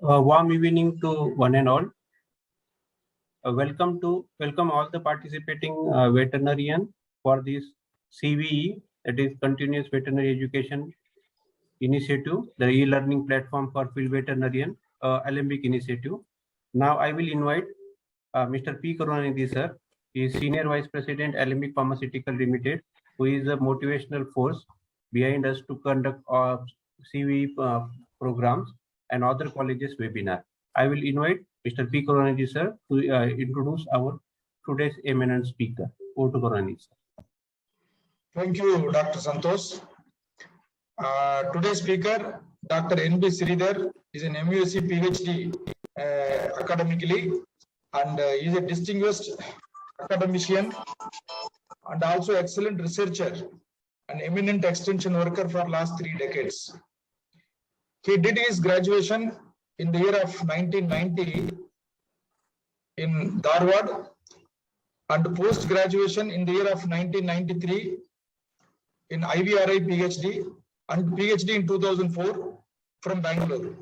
Warm evening to one and all. Welcome all the participating veterinarian for this CVE, that is Continuous Veterinary Education Initiative, the e-learning platform for field veterinarian Alembic initiative. Now I will invite Mr. P. Karunanidhi sir. He is Senior Vice President Alembic Pharmaceutical Limited, who is a motivational force behind us to conduct CVE programs and other colleges webinar. I will invite Mr. P. Karunanidhi sir to introduce our today's eminent speaker. Over to Karunanidhi sir. Thank you, Dr. Santosh. Today's speaker, Dr. N.B. Sridhar, is an MUSc PhD academically, and is a distinguished academician and also excellent researcher and eminent extension worker for last 3 decades. He did his graduation in the year of 1990 in Dharwad and post-graduation in the year of 1993 in IVRI PhD and PhD in 2004 from Bangalore.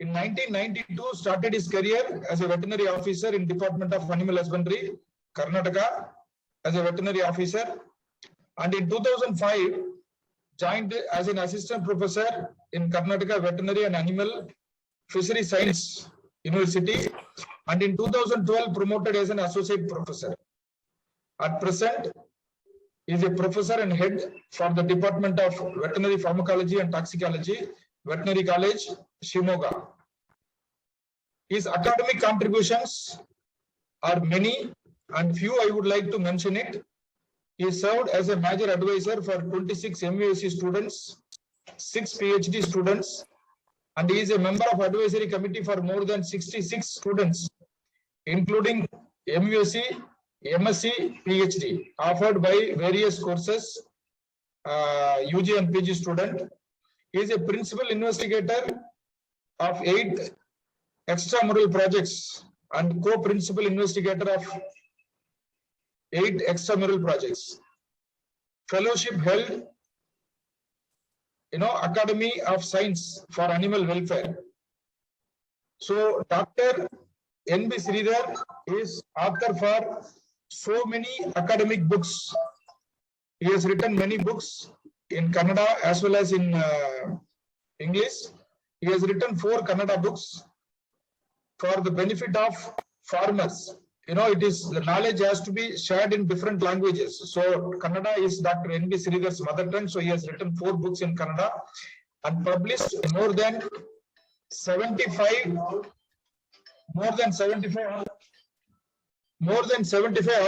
In 1992, started his career as a veterinary officer in Department of Animal Husbandry, Karnataka, as a veterinary officer, and in 2005 joined as an assistant professor in Karnataka Veterinary and Animal Fishery Science University, and in 2012 promoted as an associate professor. At present, he is a professor and head for the Department of Veterinary Pharmacology and Toxicology, Veterinary College, Shimoga. His academic contributions are many, and few I would like to mention it. He served as a major advisor for 26 MUSc students, 6 PhD students, and he is a member of advisory committee for more than 66 students, including MUSc, MSc, PhD, offered by various courses, UG and PG student. He is a principal investigator of 8 extramural projects and co-principal investigator of 8 extramural projects. Fellowship held, Academy of Science for Animal Welfare. So Dr. N.B. Sridhar is author for so many academic books. He has written many books in Kannada as well as in English. He has written 4 Kannada books for the benefit of farmers. The knowledge has to be shared in different languages. So Kannada is Dr. N.B. Sridhar's mother tongue. So he has written 4 books in Kannada and published more than 75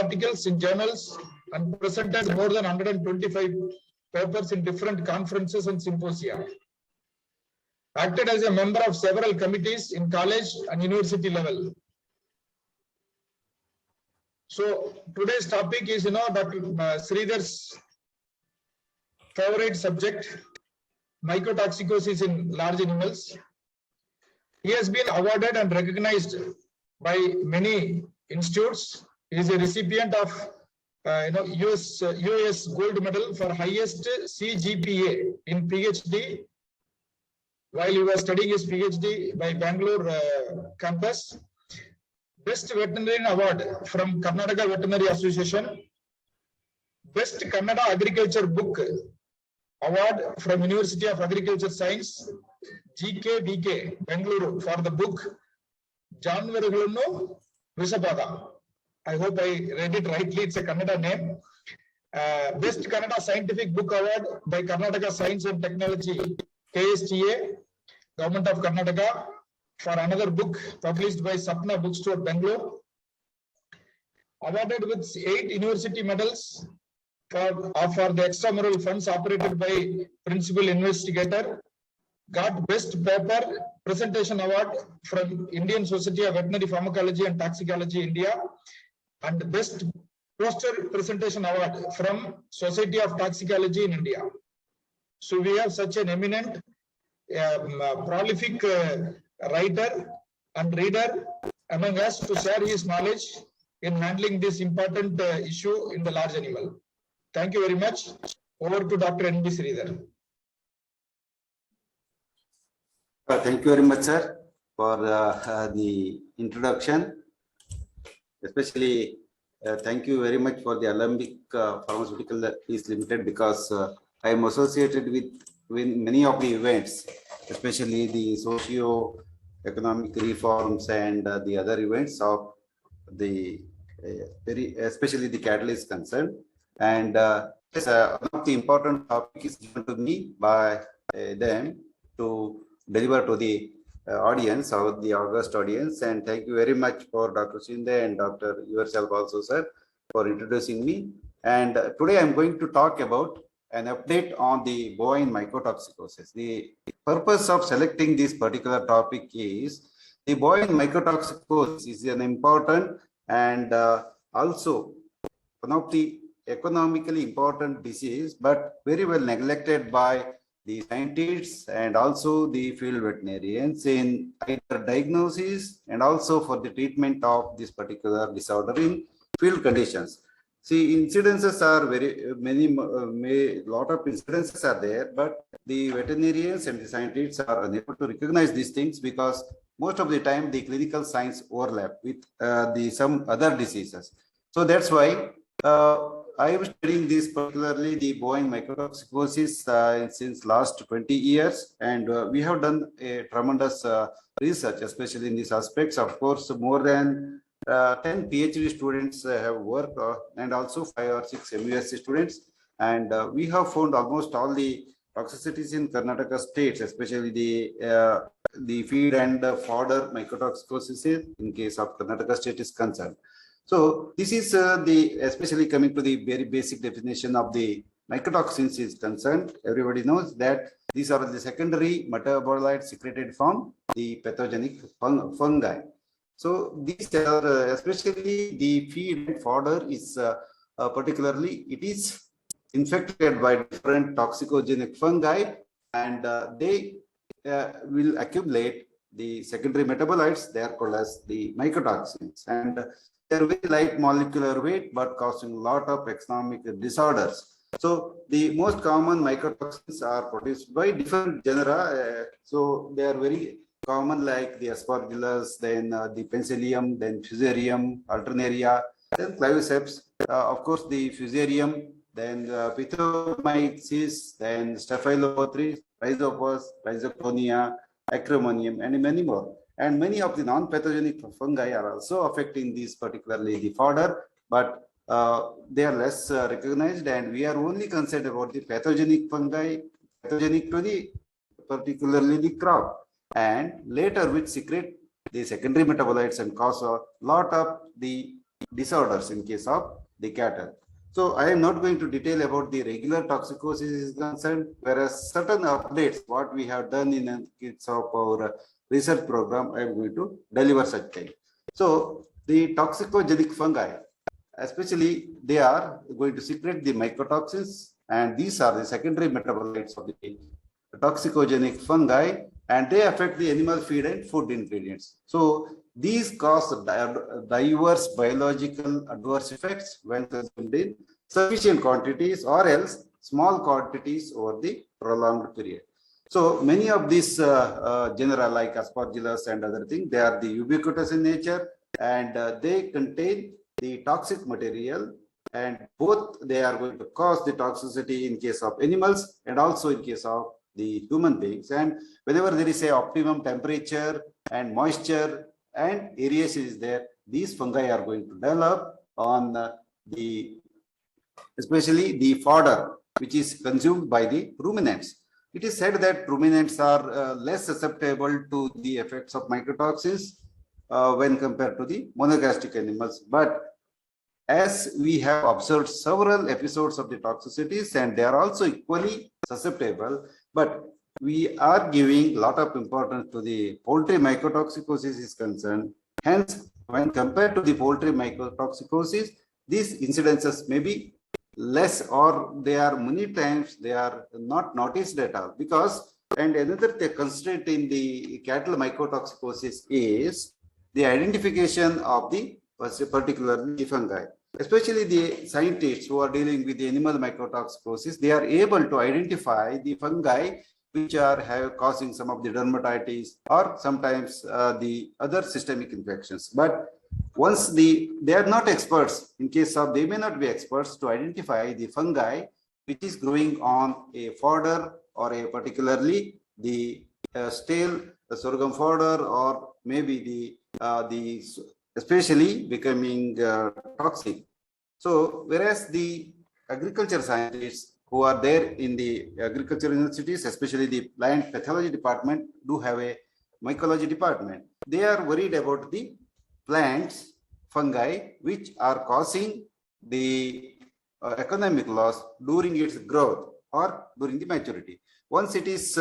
articles in journals and presented more than 125 papers in different conferences and symposia. Acted as a member of several committees in college and university level. So today's topic is, Dr. Sridhar's favorite subject, mycotoxicosis in large animals. He has been awarded and recognized by many institutes. He is a recipient of US gold medal for highest CGPA in PhD while he was studying his PhD by Bangalore campus. Best Veterinarian Award from Karnataka Veterinary Association. Best Kannada Agriculture Book Award from University of Agriculture Science, GKVK, Bangalore, for the book Janvarugalannu Visapada. I hope I read it rightly, it's a Kannada name. Best Kannada Scientific Book Award by Karnataka Science and Technology, KSTA, Government of Karnataka, for another book published by Sapna Bookstore, Bangalore. Awarded with 8 university medals for the extramural funds operated by Principal Investigator. Got Best Paper Presentation Award from Indian Society of Veterinary Pharmacology and Toxicology, India. And Best Poster Presentation Award from Society of Toxicology in India. So we have such an eminent, prolific writer and reader among us to share his knowledge in handling this important issue in the large animal. Thank you very much. Over to Dr. N.B. Sridhar. Thank you very much, sir. for the introduction. Especially, thank you very much for the Alembic Pharmaceutical East Limited, because I am associated with many of the events, especially the socio-economic reforms and the other events of the especially the catalyst concern. And yes, one of the important topic is given to me by them to deliver to the audience, or the august audience. And thank you very much for Dr. Shinde and Dr. yourself also, sir, for introducing me. And today I'm going to talk about an update on the bovine mycotoxicosis. The purpose of selecting this particular topic is the bovine mycotoxicosis is an important and also one of the economically important disease, but very well neglected by the scientists and also the field veterinarians in either diagnosis and also for the treatment of this particular disorder in field conditions. See, incidences are very many, lot of incidences are there, but the veterinarians and the scientists are unable to recognize these things because most of the time the clinical signs overlap with some other diseases. So that's why I am studying this, particularly the bovine mycotoxicosis, since last 20 years, and we have done a tremendous research, especially in these aspects. Of course, more than 10 PhD students have worked, and also 5 or 6 MUSC students, and we have found almost all the toxicities in Karnataka states, especially the feed and fodder mycotoxicosis in case of Karnataka state is concerned. So this is especially coming to the very basic definition of the mycotoxins is concerned. Everybody knows that these are the secondary metabolites secreted from the pathogenic fungi. So these are especially the feed and fodder is particularly, it is infected by different toxicogenic fungi, and they will accumulate the secondary metabolites. They are called as the mycotoxins, and they're very light molecular weight but causing a lot of economic disorders. So the most common mycotoxins are produced by different genera. So they are very common, like the Aspergillus, then the Penicillium, then Fusarium, Alternaria, then Claviceps, of course the Fusarium, then Pithomyces, then Staphylococcus, Rhizopus, Rhizotonia, Acremonium, and many more. And many of the non-pathogenic fungi are also affecting these, particularly the fodder, but they are less recognized, and we are only concerned about the pathogenic fungi, pathogenic to the particularly the crop, and later which secrete the secondary metabolites and cause a lot of the disorders in case of the cattle. So I am not going to detail about the regular toxicosis is concerned, whereas certain updates what we have done in the case of our research program, I am going to deliver such thing. So the toxicogenic fungi, especially they are going to secrete the mycotoxins, and these are the secondary metabolites of the toxicogenic fungi, and they affect the animal feed and food ingredients. So these cause diverse biological adverse effects when consumed in sufficient quantities or else small quantities over the prolonged period. So many of these genera like Aspergillus and other things, they are the ubiquitous in nature, and they contain the toxic material, and both they are going to cause the toxicity in case of animals and also in case of the human beings. And whenever there is a optimum temperature and moisture and aeration is there, these fungi are going to develop on especially the fodder which is consumed by the ruminants. It is said that ruminants are less susceptible to the effects of mycotoxins when compared to the monogastric animals. But as we have observed several episodes of the toxicities, and they are also equally susceptible, but we are giving a lot of importance to the poultry mycotoxicosis is concerned. Hence, when compared to the poultry mycotoxicosis, these incidences may be less, or they are many times they are not noticed at all, because, and another constraint in the cattle mycotoxicosis is the identification of the particularly fungi. Especially the scientists who are dealing with the animal mycotoxicosis, they are able to identify the fungi which are causing some of the dermatitis or sometimes the other systemic infections. But once they are not experts, in case of they may not be experts to identify the fungi which is growing on a fodder or a particularly the stale sorghum fodder, or maybe the especially becoming toxic. So whereas the agriculture scientists who are there in the agriculture universities, especially the plant pathology department, do have a mycology department. They are worried about the plants, fungi, which are causing the economic loss during its growth or during the maturity. Once it is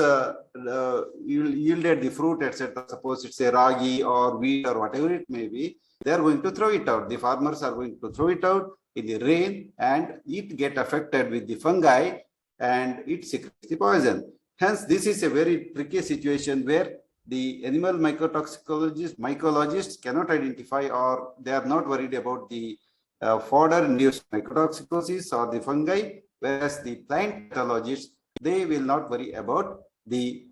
yielded the fruit, etc., suppose it's a ragi or wheat or whatever it may be, they are going to throw it out. The farmers are going to throw it out in the rain, and it get affected with the fungi and it secretes the poison. Hence, this is a very tricky situation where the animal mycologists cannot identify, or they are not worried about the fodder-induced mycotoxicosis or the fungi, whereas the plant pathologists, they will not worry about the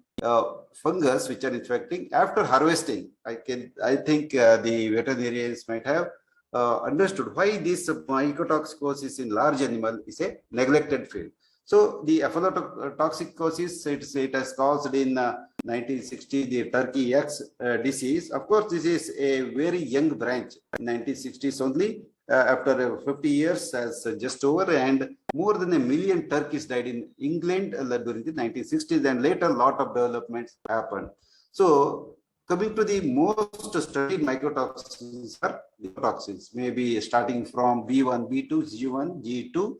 fungus which are infecting after harvesting. I think the veterinarians might have understood why this mycotoxicosis in large animal is a neglected field. So the aflatoxicosis, it has caused in 1960 the turkey X disease. Of course, this is a very young branch in 1960s only. After 50 years as just over, and more than 1 million turkeys died in England during the 1960s, and later a lot of developments happened. So coming to the most studied mycotoxins are the toxins, maybe starting from B1, B2, G1, G2,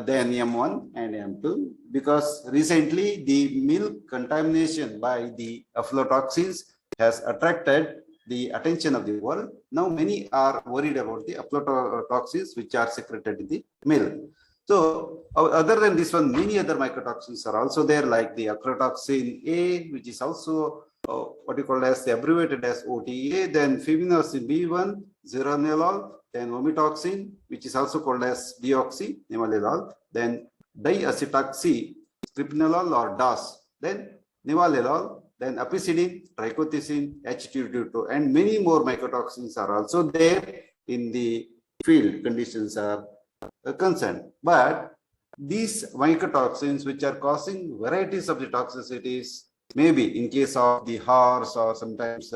then M1 and M2, because recently the milk contamination by the aflatoxins has attracted the attention of the world. Now many are worried about the aflatoxins which are secreted in the milk. So other than this one, many other mycotoxins are also there, like the aflatoxin A, which is also what you call as the abbreviated as OTA, then fuminosin B1, zearalenol, then vomitoxin, which is also called as deoxynivalenol, then diacetoxystripinolol or DAS, then nivalenol, then apicidine, trichothiocin, H222, and many more mycotoxins are also there in the field conditions are concerned. But these mycotoxins, which are causing varieties of the toxicities, maybe in case of the horse or sometimes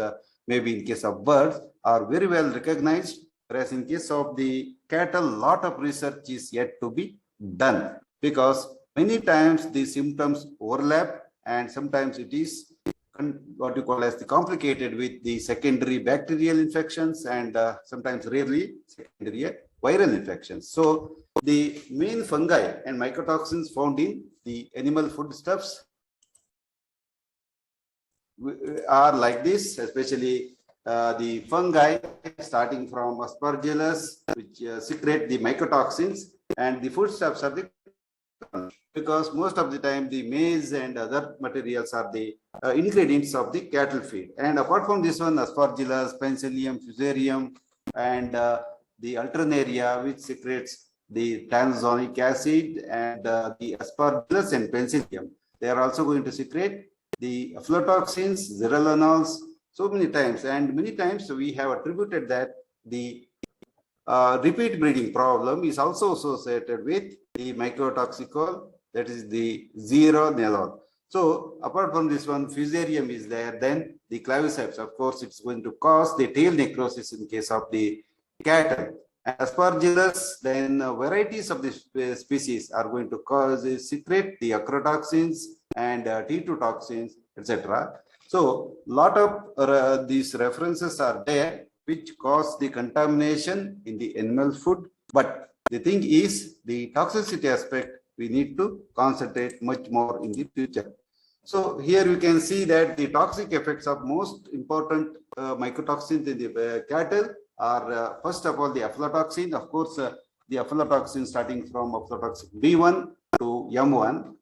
maybe in case of birds, are very well recognized, whereas in case of the cattle, lot of research is yet to be done, because many times the symptoms overlap, and sometimes it is what you call as the complicated with the secondary bacterial infections, and sometimes rarely secondary viral infections. So the main fungi and mycotoxins found in the animal foodstuffs are like this, especially the fungi starting from Aspergillus, which secrete the mycotoxins, and the foodstuffs are the, because most of the time the maize and other materials are the ingredients of the cattle feed. And apart from this one, Aspergillus, Penicillium, Fusarium, and the Alternaria, which secretes the tranexamic acid, and the Aspergillus and Penicillium, they are also going to secrete the aflatoxins, zearalenols, so many times. And many times we have attributed that the repeat breeding problem is also associated with the mycotoxicol, that is the zearalenol. So apart from this one, Fusarium is there, then the claviceps, of course, it's going to cause the tail necrosis in case of the cattle. Aspergillus, then varieties of the species are going to cause secrete the acrotoxins and T2 toxins, etc. So lot of these references are there which cause the contamination in the animal food. But the thing is, the toxicity aspect we need to concentrate much more in the future. So here you can see that the toxic effects of most important mycotoxins in the cattle are first of all the aflatoxin. Of course, the aflatoxin starting from aflatoxin B1 to M1,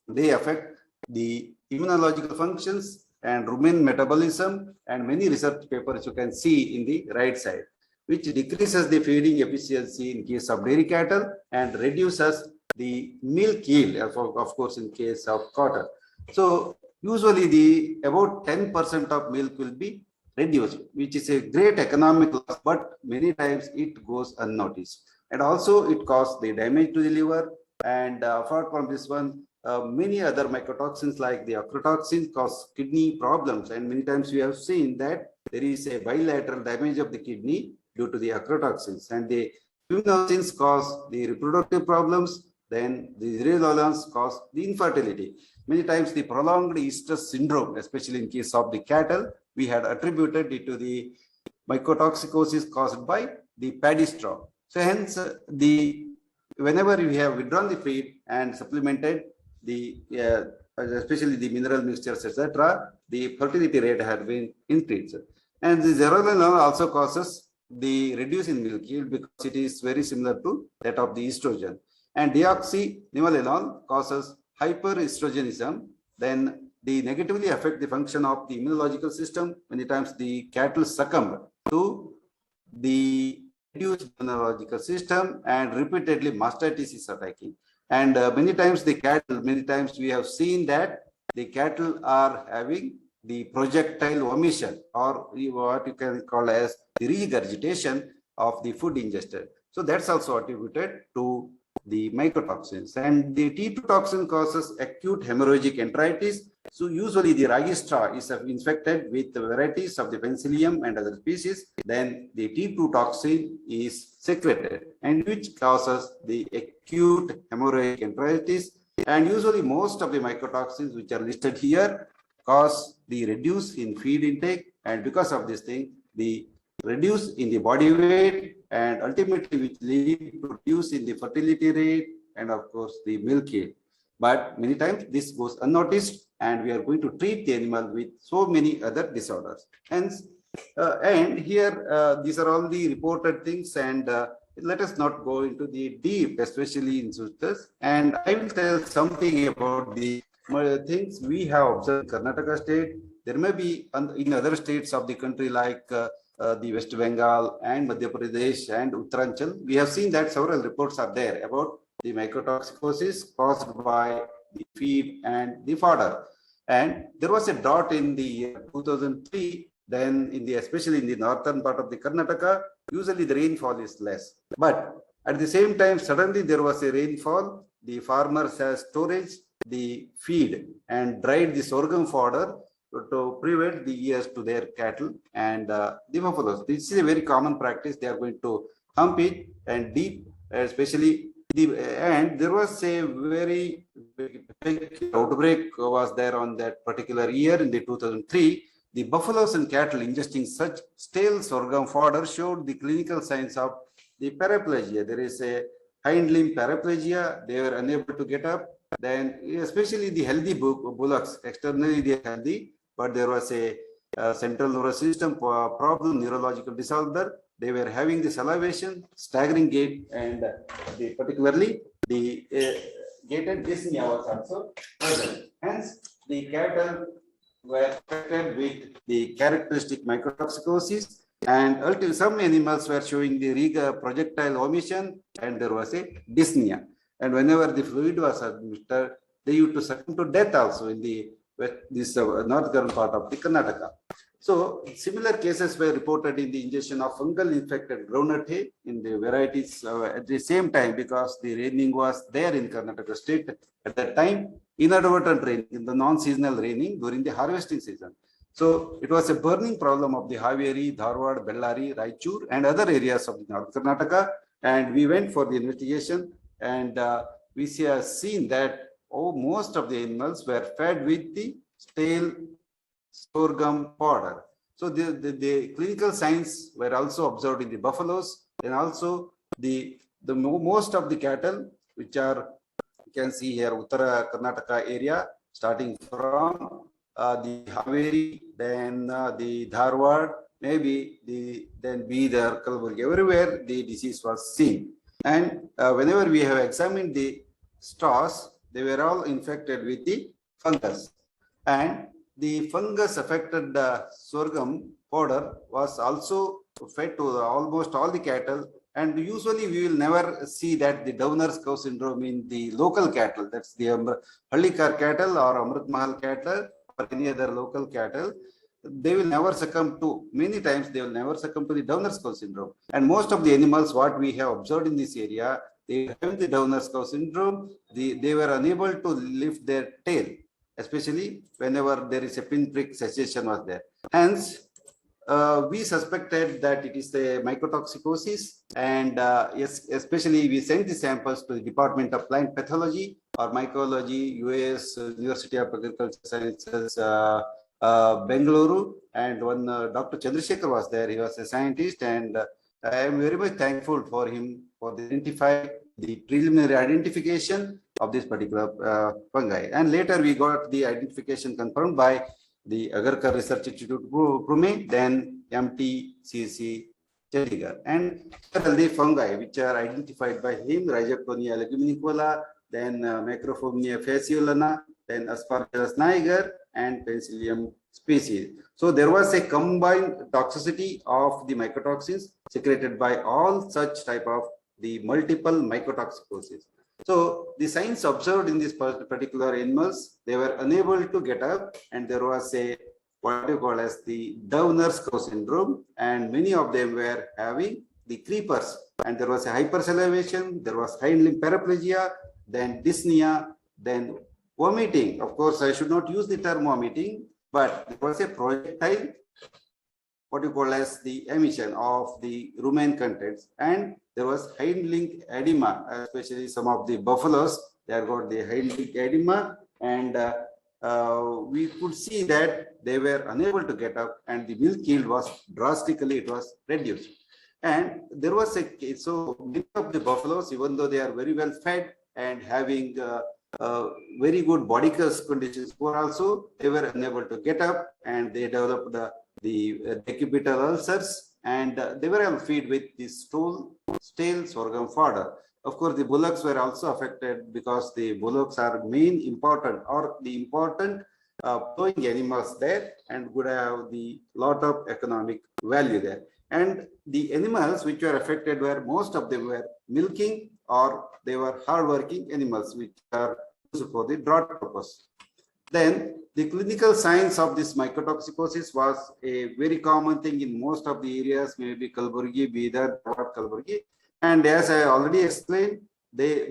they affect the immunological functions and rumen metabolism, and many research papers you can see in the right side, which decreases the feeding efficiency in case of dairy cattle and reduces the milk yield, of course, in case of cotton. So usually the about 10% of milk will be reduced, which is a great economic loss, but many times it goes unnoticed. And also it causes the damage to the liver. And apart from this one, many other mycotoxins like the aflatoxins cause kidney problems. And many times we have seen that there is a bilateral damage of the kidney due to the aflatoxins. And the immunogens cause the reproductive problems. Then the zearalenone cause the infertility. Many times the prolonged estrus syndrome, especially in case of the cattle, we had attributed it to the mycotoxicosis caused by the paddy straw. So hence whenever we have withdrawn the feed and supplemented the especially the mineral mixtures, etc., the fertility rate had been increased. And the zearalenone also causes the reduce in milk yield because it is very similar to that of the estrogen. And deoxynivalenol causes hyperestrogenism, then they negatively affect the function of the immunological system. Many times the cattle succumb to the reduced immunological system and repeatedly mastitis is attacking. And many times we have seen that the cattle are having the projectile vomition, or what you can call as the regurgitation of the food ingested. So that's also attributed to the mycotoxins. And the T2 toxin causes acute hemorrhagic enteritis. So usually the ragi straw is infected with varieties of the penicillium and other species. Then the T2 toxin is secreted, and which causes the acute hemorrhagic enteritis. And usually most of the mycotoxins which are listed here cause the reduce in feed intake, and because of this thing, the reduce in the body weight, and ultimately which lead to reduce in the fertility rate and of course the milk yield. But many times this goes unnoticed, and we are going to treat the animal with so many other disorders. Hence, and here these are all the reported things, and let us not go into the deep, especially in Sutas. And I will tell something about the things we have observed in Karnataka state. There may be in other states of the country like the West Bengal and Madhya Pradesh and Uttaranchal. We have seen that several reports are there about the mycotoxicosis caused by the feed and the fodder. And there was a drought in the year 2003. Then especially in the northern part of the Karnataka, usually the rainfall is less. But at the same time, suddenly there was a rainfall. The farmers have storage the feed and dried the sorghum fodder to prevent the ears to their cattle and the buffaloes. This is a very common practice. They are going to hump it and deep, especially and there was a very big outbreak was there on that particular year in the 2003. The buffaloes and cattle ingesting such stale sorghum fodder showed the clinical signs of the paraplegia. There is a hind limb paraplegia. They were unable to get up. Then especially the healthy bullocks, externally they are healthy, but there was a central nervous system problem, neurological disorder. They were having the salivation, staggering gait, and particularly the gated dyspnea was also present. Hence, the cattle were affected with the characteristic mycotoxicosis, and some animals were showing the projectile vomition, and there was a dyspnea. And whenever the fluid was administered, they used to succumb to death also in this northern part of the Karnataka. So similar cases were reported in the ingestion of fungal infected groundnut hay in the varieties at the same time, because the raining was there in Karnataka state at that time, inadvertent raining, in the non-seasonal raining during the harvesting season. So it was a burning problem of the Haveri, Dharwad, Bellary, Raichur and other areas of the North Karnataka. And we went for the investigation, and we have seen that most of the animals were fed with the stale sorghum fodder. So the clinical signs were also observed in the buffaloes, and also the most of the cattle, which are, you can see here, Uttara Karnataka area, starting from the Haveri, then the Dharwad, maybe then Bidar, Kalburgi, everywhere the disease was seen. And whenever we have examined the straws, they were all infected with the fungus, and the fungus affected sorghum fodder was also fed to almost all the cattle, And usually we will never see that the Downers cow syndrome in the local cattle, that's the Hallikar cattle or Amrit Mahal cattle or any other local cattle. They will never succumb to, many times they will never succumb to the Downers cow syndrome. And most of the animals, what we have observed in this area, they have the Downers cow syndrome. They were unable to lift their tail, especially whenever there is a pinprick cessation was there. Hence, we suspected that it is a mycotoxicosis, and yes, especially we sent the samples to the Department of Plant Pathology or Mycology, US University of Agricultural Sciences, Bengaluru, and one Dr. Chandrasekhar was there. He was a scientist, and I am very much thankful for him for the preliminary identification of this particular fungi. And later we got the identification confirmed by the Agarkar Research Institute, Pune, then MTCC, Chandigarh. And the fungi which are identified by him, Rhizoctonia leguminicola, then Macrophomia fasciolana, then Aspergillus niger, and Penicillium species. So there was a combined toxicity of the mycotoxins secreted by all such type of the multiple mycotoxicosis. So the signs observed in these particular animals, they were unable to get up, and there was a what you call as the Downers cow syndrome, and many of them were having the creepers, and there was a hypersalivation, there was hind limb paraplegia, then dyspnea, then vomiting. Of course, I should not use the term vomiting, but there was a projectile, what you call as the emission of the rumen contents, and there was hind limb edema, especially some of the buffaloes, they have got the hind limb edema, and we could see that they were unable to get up, and the milk yield was drastically, it was reduced. And there was so many of the buffaloes, even though they are very well fed and having very good body conditions, were also, they were unable to get up, and they developed the decubitable ulcers, and they were all fed with the stale sorghum fodder. Of course, the bullocks were also affected because the bullocks are important flowing animals there, and would have the lot of economic value there. And the animals which were affected were, most of them were milking, or they were hardworking animals which are used for the draught purpose. Then the clinical signs of this mycotoxicosis was a very common thing in most of the areas, maybe Kalburgi, Bidar, Kalburgi. And as I already explained,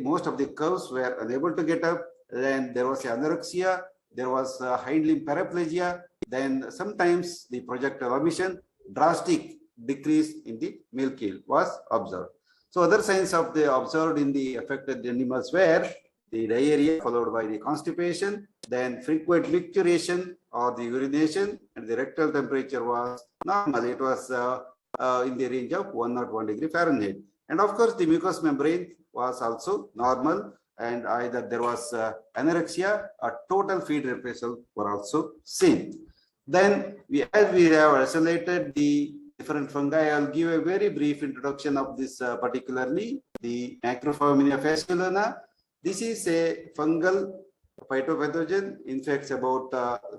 most of the cows were unable to get up. Then there was anorexia, there was hind limb paraplegia. Then sometimes the projectile emission, drastic decrease in the milk yield was observed. So other signs of the observed in the affected animals were the diarrhea followed by the constipation, then frequent micturition or the urination, and the rectal temperature was normal. It was in the range of 101 degree Fahrenheit. And of course, the mucous membrane was also normal, and either there was anorexia or total feed reprisal were also seen. Then as we have isolated the different fungi, I'll give a very brief introduction of this particularly the Macrophomia fasciolana. This is a fungal phytopathogen, infects about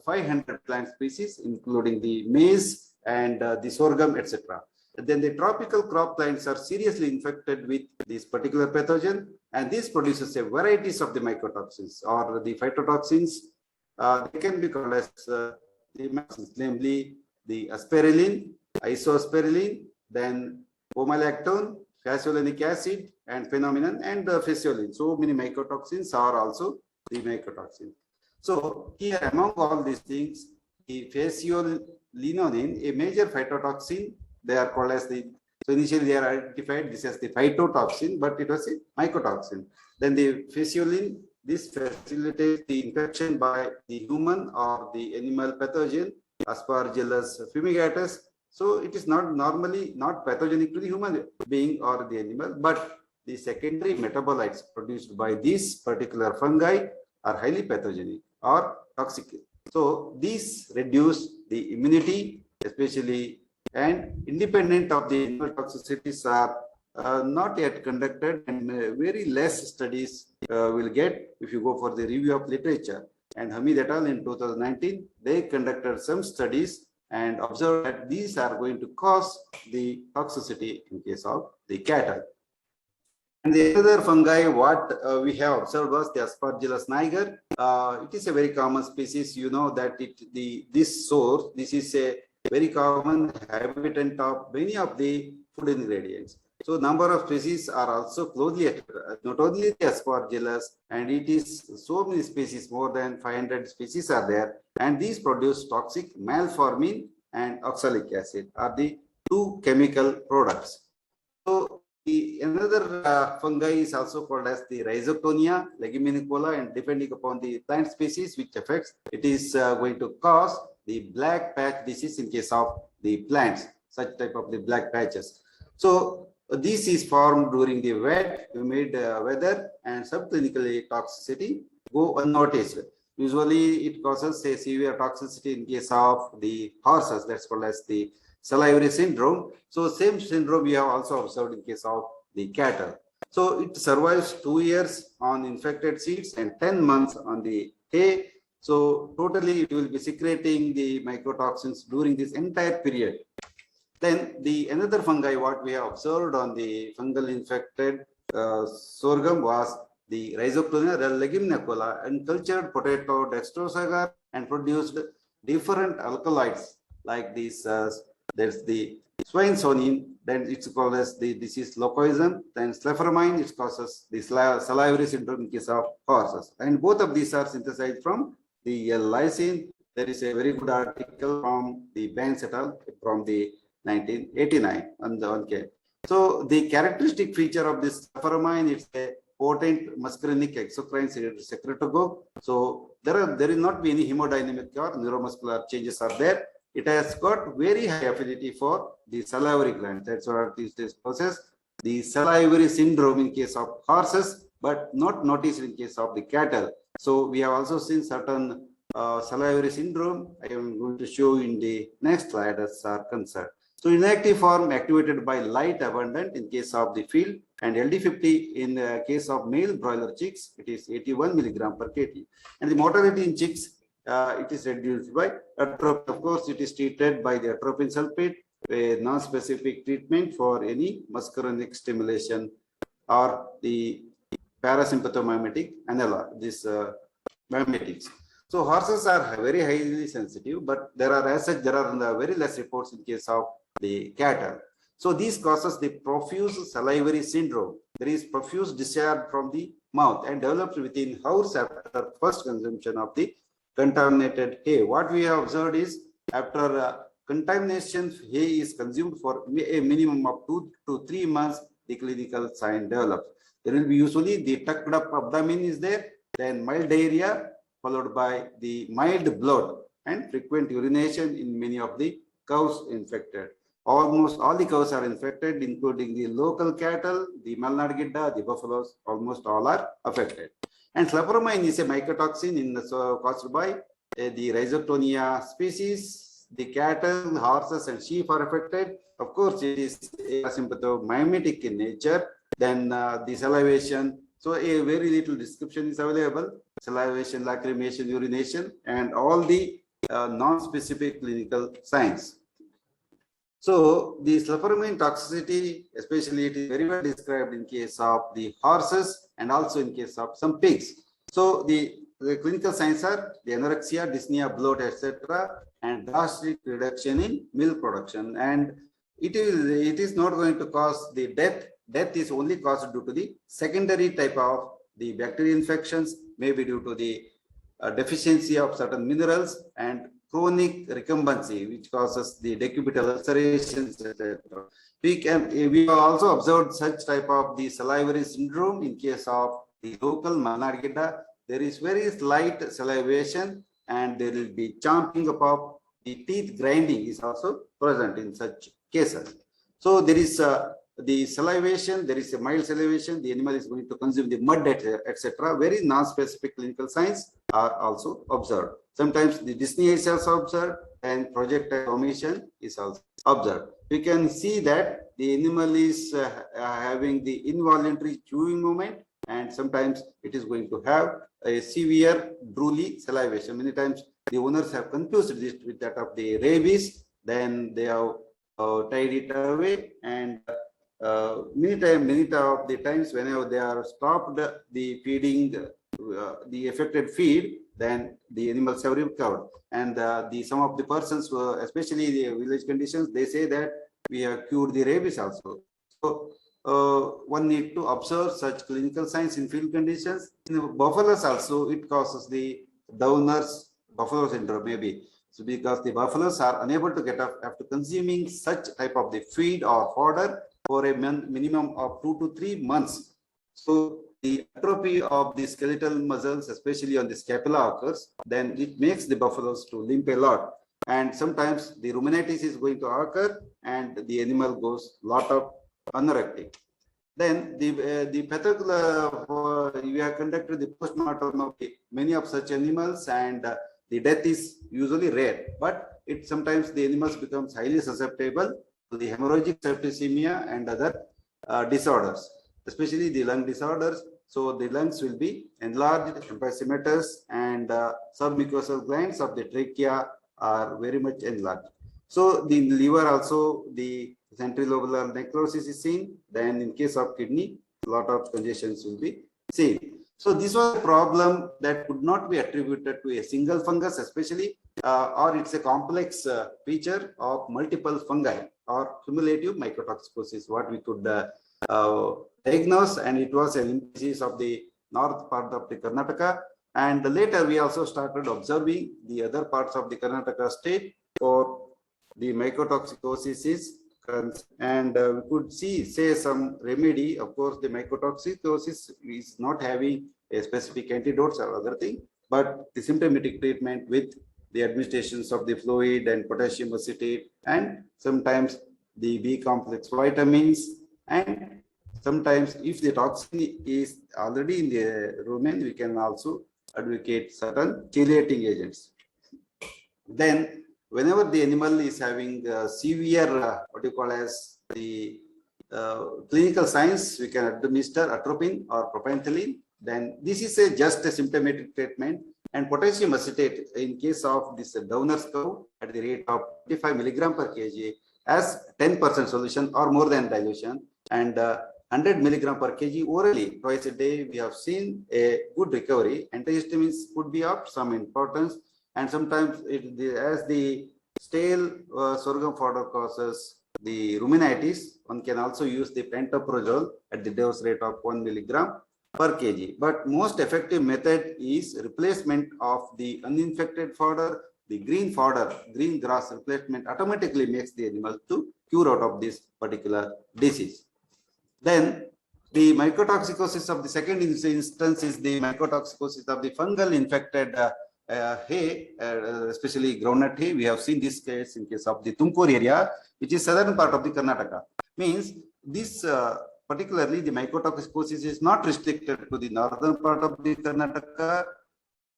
500 plant species, including the maize and the sorghum, etc. Then the tropical crop plants are seriously infected with this particular pathogen, and this produces a varieties of the mycotoxins or the phytotoxins. They can be called as namely the aspergillin, isoaspergillin, then omalactone, fasciolinic acid, and phenomenon, and fasciolin. So many mycotoxins are also the mycotoxin. So here among all these things, the fasciolinonin, a major phytotoxin, they are called as the, so initially they are identified this as the phytotoxin, but it was a mycotoxin. Then the fasciolin, this facilitates the infection by the human or the animal pathogen, Aspergillus fumigatus. So it is not normally not pathogenic to the human being or the animal, but the secondary metabolites produced by these particular fungi are highly pathogenic or toxic. So these reduce the immunity, especially, and independent of the animal toxicities are not yet conducted, and very less studies will get if you go for the review of literature. And Hamid et al. In 2019, they conducted some studies and observed that these are going to cause the toxicity in case of the cattle. And the other fungi, what we have observed was the Aspergillus niger. It is a very common species. You know that this is a very common habitat of many of the food ingredients. So number of species are also closely attached, not only the Aspergillus, and it is so many species, more than 500 species are there, and these produce toxic malformin and oxalic acid are the two chemical products. So another fungi is also called as the Rhizoctonia leguminicola, and depending upon the plant species which affects, it is going to cause the black patch disease in case of the plants, such type of the black patches. So this is formed during the wet, humid weather, and subclinically toxicity go unnoticed. Usually it causes a severe toxicity in case of the horses, that's called as the salivary syndrome. So same syndrome we have also observed in case of the cattle. So it survives 2 years on infected seeds and 10 months on the hay. So totally it will be secreting the mycotoxins during this entire period. Then the another fungi what we have observed on the fungal infected sorghum was the Rhizoctonia leguminicola, and cultured potato dextrose agar and produced different alkaloids like this. There's the swainsonin, then it's called as the disease leucoism, then sclephramine, it causes the salivary syndrome in case of horses. And both of these are synthesized from the lysine. There is a very good article from the Baines et al. From the 1989 on the 1K. So the characteristic feature of this sclephramine, it's a potent muscarinic exocrine secretagogue. So there is not be any hemodynamic or neuromuscular changes are there. It has got very high affinity for the salivary gland. That's what this process, the salivary syndrome in case of horses, but not noticed in case of the cattle. So we have also seen certain salivary syndrome. I am going to show in the next slide as are concerned. So inactive form activated by light abundant in case of the field, and LD50 in the case of male broiler chicks, it is 81 milligram per kg. And the mortality in chicks, it is reduced by atropine. Of course, it is treated by the atropine sulfate, a non-specific treatment for any muscarinic stimulation or the parasympathomimetic analog, this mimetics. So horses are very highly sensitive, but there are very less reports in case of the cattle. So this causes the profuse salivary syndrome. There is profuse discharge from the mouth and develops within hours after first consumption of the contaminated hay. What we have observed is after contamination, hay is consumed for a minimum of 2 to 3 months, the clinical sign develops. There will be usually the tucked up abdomen is there, then mild diarrhea, followed by the mild bloat and frequent urination in many of the cows infected. Almost all the cows are infected, including the local cattle, the Malnad Gidda, the buffaloes, almost all are affected. And sclephramine is a mycotoxin caused by the Rhizoctonia species. The cattle, horses, and sheep are affected. Of course, it is asymptomimetic in nature. Then the salivation. So a very little description is available. Salivation, lacrimation, urination, and all the non-specific clinical signs. So the sclephramine toxicity, especially it is very well described in case of the horses and also in case of some pigs. So the clinical signs are the anorexia, dyspnea, bloat, etc., and drastic reduction in milk production. And it is not going to cause the death. Death is only caused due to the secondary type of the bacterial infections, maybe due to the deficiency of certain minerals and chronic recumbency, which causes the decubital ulcerations, etc. We have also observed such type of the salivary syndrome in case of the local Malnad Gidda. There is very slight salivation and there will be champing of the teeth, grinding is also present in such cases. So there is the salivation, there is a mild salivation, the animal is going to consume the mud, etc. Very non-specific clinical signs are also observed. Sometimes the dyspnea is also observed and projectile vomition is also observed. We can see that the animal is having the involuntary chewing movement, and sometimes it is going to have a severe drooly salivation. Many times the owners have confused this with that of the rabies. Then they have tied it away, and many of the times whenever they are stopped the feeding, the affected feed, then the animals have recovered. And some of the persons, especially the village conditions, they say that we have cured the rabies also. So one need to observe such clinical signs in field conditions. In buffaloes also, it causes the Downer's buffalo syndrome maybe. So because the buffaloes are unable to get up after consuming such type of the feed or fodder for a minimum of 2 to 3 months. So the atrophy of the skeletal muscles, especially on the scapula, occurs. Then it makes the buffaloes to limp a lot. And sometimes the ruminitis is going to occur, and the animal goes lot of anorectic. Then the pathology, we have conducted the postmortem of many of such animals, and the death is usually rare, but it sometimes the animals becomes highly susceptible to the hemorrhagic septicemia and other disorders, especially the lung disorders. So the lungs will be enlarged, emphysematous, and submucosal glands of the trachea are very much enlarged. So the liver also, the centrilobular necrosis is seen. Then in case of kidney, a lot of congestions will be seen. So this was a problem that could not be attributed to a single fungus, especially, or it's a complex feature of multiple fungi or cumulative mycotoxicosis, what we could diagnose, and it was an disease of the north part of the Karnataka. And later we also started observing the other parts of the Karnataka state for the mycotoxicosis, and we could say some remedy. Of course, the mycotoxicosis is not having a specific antidotes or other thing, but the symptomatic treatment with the administrations of the fluid and potassium acetate, and sometimes the B complex vitamins, and sometimes if the toxin is already in the rumen, we can also advocate certain chelating agents. Then whenever the animal is having severe what you call as the clinical signs, we can administer atropine or propanthelin. Then this is just a symptomatic treatment, and potassium acetate in case of this Downer's curve at the rate of 25 milligram per kg as 10% solution or more than dilution, and 100 milligram per kg orally twice a day, we have seen a good recovery. Antihistamines could be of some importance, and sometimes as the stale sorghum fodder causes the ruminitis, one can also use the pantoprazole at the dose rate of 1 milligram per kg. But most effective method is replacement of the uninfected fodder. The green fodder, green grass replacement automatically makes the animal to cure out of this particular disease. Then the mycotoxicosis of the second instance is the mycotoxicosis of the fungal infected hay, especially groundnut hay. We have seen this case in case of the Tumkur area, which is southern part of the Karnataka. Means this particularly the mycotoxicosis is not restricted to the northern part of the Karnataka,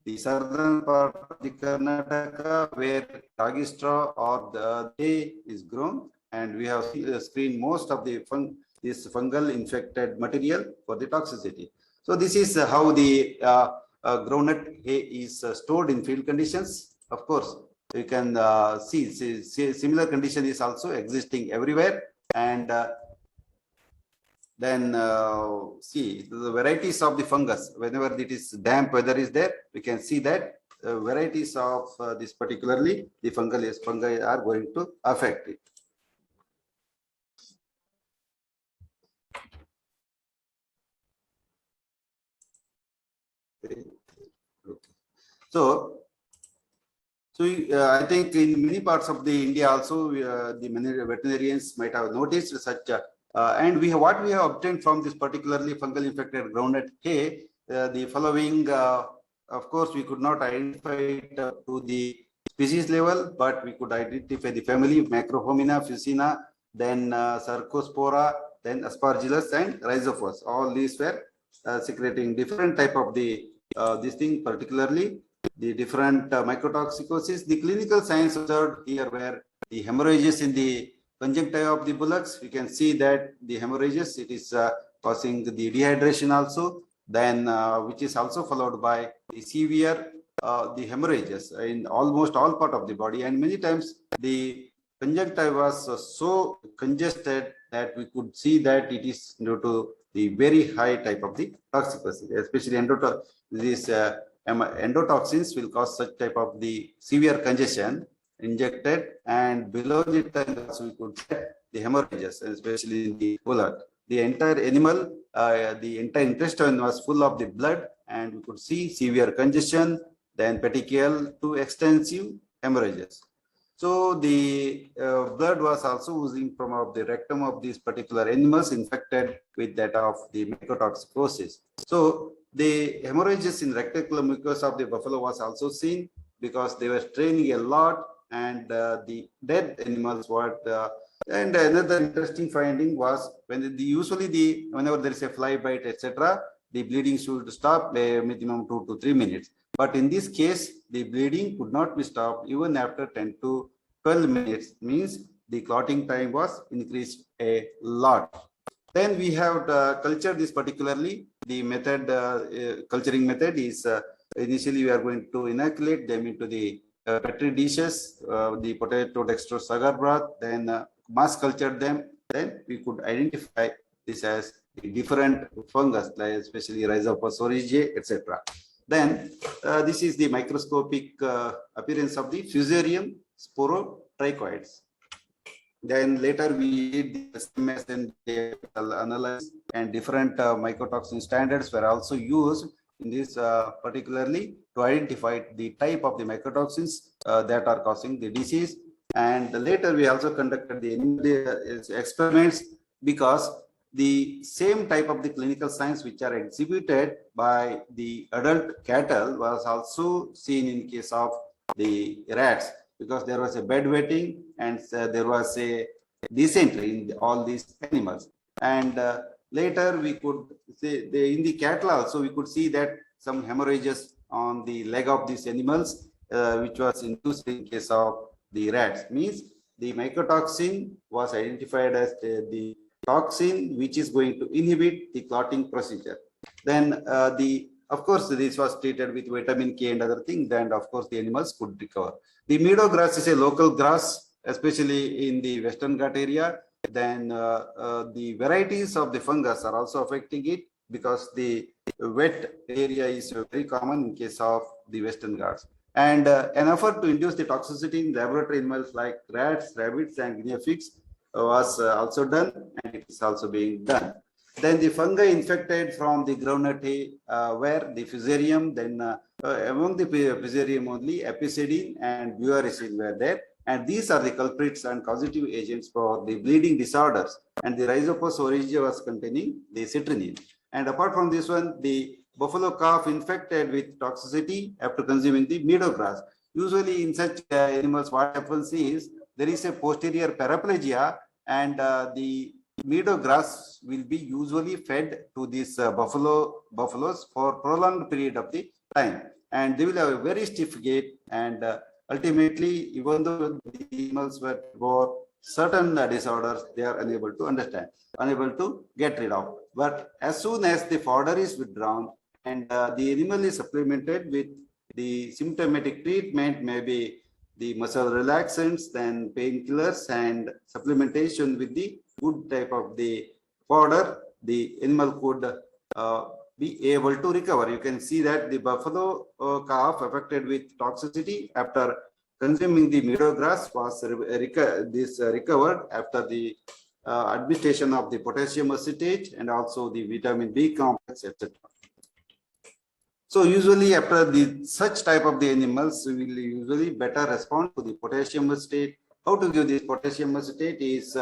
the southern part of the Karnataka, where ragi straw or the hay is grown, and we have screened most of the this fungal infected material for the toxicity. So this is how the groundnut hay is stored in field conditions. Of course, you can see similar condition is also existing everywhere, and then see the varieties of the fungus. Whenever it is damp weather is there, we can see that varieties of this particularly the fungi are going to affect it. Okay. So I think in many parts of the India also, the many veterinarians might have noticed such, and what we have obtained from this particularly fungal infected groundnut hay, the following. Of course, we could not identify it to the species level, but we could identify the family Macrohomina, Fucina, then Sarcospora, then Aspergillus and Rhizophus. All these were secreting different type of the this thing, particularly the different mycotoxicosis. The clinical signs observed here were the hemorrhages in the conjunctiva of the bullocks. We can see that the hemorrhages, it is causing the dehydration also, then which is also followed by the severe the hemorrhages in almost all part of the body, and many times the conjunctiva was so congested that we could see that it is due to the very high type of the toxicity, especially endotoxins will cause such type of the severe congestion injected, and below the tongue also we could get the hemorrhages, especially in the blood. The entire animal, the entire intestine was full of the blood, and we could see severe congestion, then petechial to extensive hemorrhages. So the blood was also oozing from of the rectum of these particular animals infected with that of the mycotoxicosis. So the hemorrhages in reticular mucosa of the buffalo was also seen because they were straining a lot, and the dead animals were. And another interesting finding was whenever there is a fly bite, etc., the bleeding should stop a minimum 2 to 3 minutes. But in this case, the bleeding could not be stopped even after 10 to 12 minutes, means the clotting time was increased a lot. Then we have cultured this particularly. The method, culturing method is initially we are going to inoculate them into the petri dishes, the potato dextrose agar broth, then mass culture them. Then we could identify this as the different fungus, like especially Rhizopus oryzae, etc. Then this is the microscopic appearance of the Fusarium sporotrichoides. Then later we did the SMS and analysis, and different mycotoxin standards were also used in this particularly to identify the type of the mycotoxins that are causing the disease. And later we also conducted the experiments, because the same type of the clinical signs which are exhibited by the adult cattle was also seen in case of the rats, because there was a bedwetting and there was a dysentery in all these animals. And later we could say in the cattle also we could see that some hemorrhages on the leg of these animals, which was induced in case of the rats. Means the mycotoxin was identified as the toxin which is going to inhibit the clotting procedure. Then of course this was treated with vitamin K and other things, then of course the animals could recover. The meadow grass is a local grass, especially in the Western Ghat area. Then the varieties of the fungus are also affecting it, because the wet area is very common in case of the Western Ghats. And an effort to induce the toxicity in laboratory animals like rats, rabbits, and guinea pigs was also done, and it is also being done. Then the fungi infected from the groundnut hay were the Fusarium. Then among the Fusarium only Epicidine and Buaricin were there, and these are the culprits and causative agents for the bleeding disorders. And the Rhizopus oryzae was containing the citrinine. And apart from this one, the buffalo calf infected with toxicity after consuming the meadow grass. Usually in such animals, what happens is there is a posterior paraplegia, and the meadow grass will be usually fed to these buffaloes for prolonged period of the time, and they will have a very stiff gait, and ultimately, even though the animals were for certain disorders, they are unable to understand, unable to get rid of. But as soon as the fodder is withdrawn and the animal is supplemented with the symptomatic treatment, maybe the muscle relaxants, then painkillers, and supplementation with the good type of the fodder, the animal could be able to recover. You can see that the buffalo calf affected with toxicity after consuming the meadow grass was recovered after the administration of the potassium acetate and also the vitamin B complex, etc. So usually after such type of the animals, we will usually better respond to the potassium acetate. How to give this potassium acetate is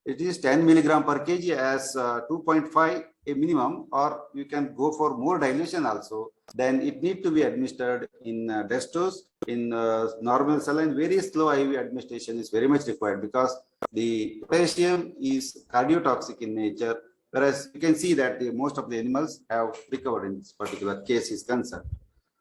it is 10 milligram per kg as 2.5 a minimum, or you can go for more dilution also. Then it need to be administered in dextrose, in normal saline. Very slow IV administration is very much required, because the potassium is cardiotoxic in nature, whereas you can see that most of the animals have recovered in this particular case is concerned.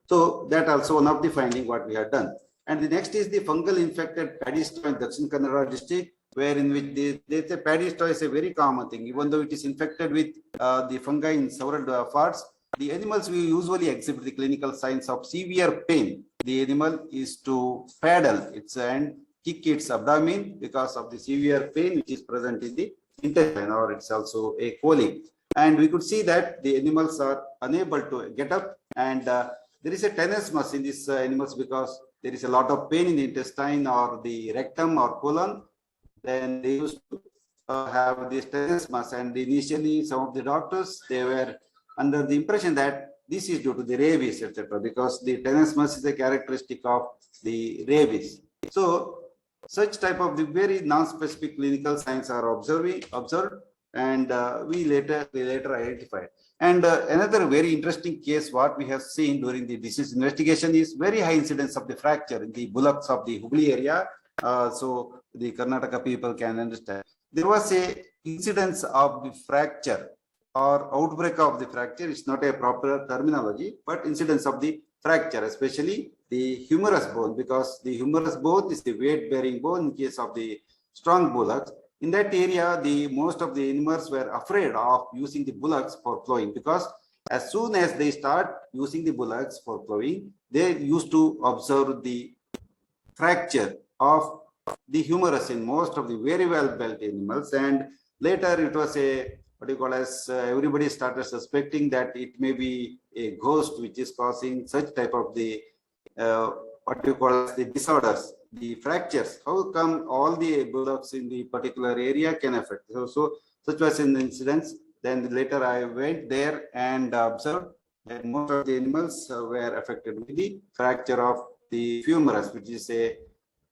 So that also one of the finding what we have done. And the next is the fungal infected paddy straw in Dakshin Kannada district, where in which they say paddy straw is a very common thing, even though it is infected with the fungi in several parts. the animals we usually exhibit the clinical signs of severe pain. The animal is to paddle its and kick its abdomen because of the severe pain which is present in the intestine, or it's also a colic. And we could see that the animals are unable to get up, and there is a tenesmus in these animals because there is a lot of pain in the intestine or the rectum or colon. Then they used to have this tenesmus, and initially some of the doctors, they were under the impression that this is due to the rabies, etc., because the tenesmus is a characteristic of the rabies. So such type of the very non-specific clinical signs are observed, and we later identified. And another very interesting case what we have seen during the disease investigation is very high incidence of the fracture in the bullocks of the Hubli area. So the Karnataka people can understand. There was a incidence of the fracture or outbreak of the fracture. It's not a proper terminology, but incidence of the fracture, especially the humerus bone, because the humerus bone is the weight-bearing bone in case of the strong bullocks. In that area, the most of the animals were afraid of using the bullocks for plowing, because as soon as they start using the bullocks for plowing, they used to observe the fracture of the humerus in most of the very well-built animals. And later it was a what you call as everybody started suspecting that it may be a ghost which is causing such type of the what you call as the disorders, the fractures. How come all the bullocks in the particular area can affect? So such was an incidence. Then later I went there and observed that most of the animals were affected with the fracture of the humerus, which is a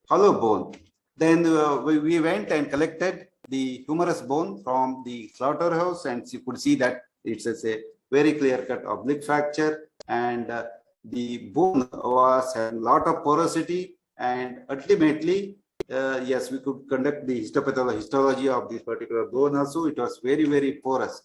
hollow bone. Then we went and collected the humerus bone from the slaughterhouse, and you could see that it's a very clear-cut oblique fracture, and the bone was having a lot of porosity, and ultimately, yes, we could conduct the histology of this particular bone also. It was very, very porous.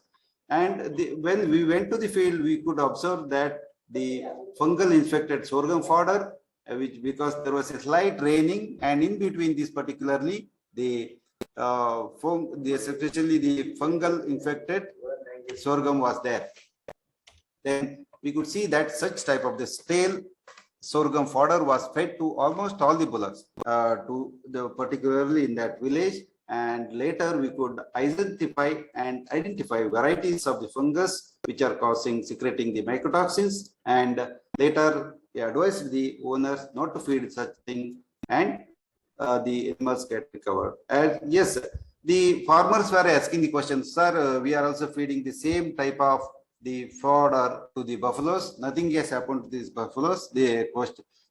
And when we went to the field, we could observe that the fungal infected sorghum fodder, which because there was a slight raining, and in between this particularly especially the fungal infected sorghum was there. Then we could see that such type of the stale sorghum fodder was fed to almost all the bullocks, particularly in that village. And later we could identify varieties of the fungus which are secreting the mycotoxins, and later they advised the owners not to feed such thing, and the animals get recovered. And yes, the farmers were asking the question, sir, we are also feeding the same type of the fodder to the buffaloes. Nothing has happened to these buffaloes. The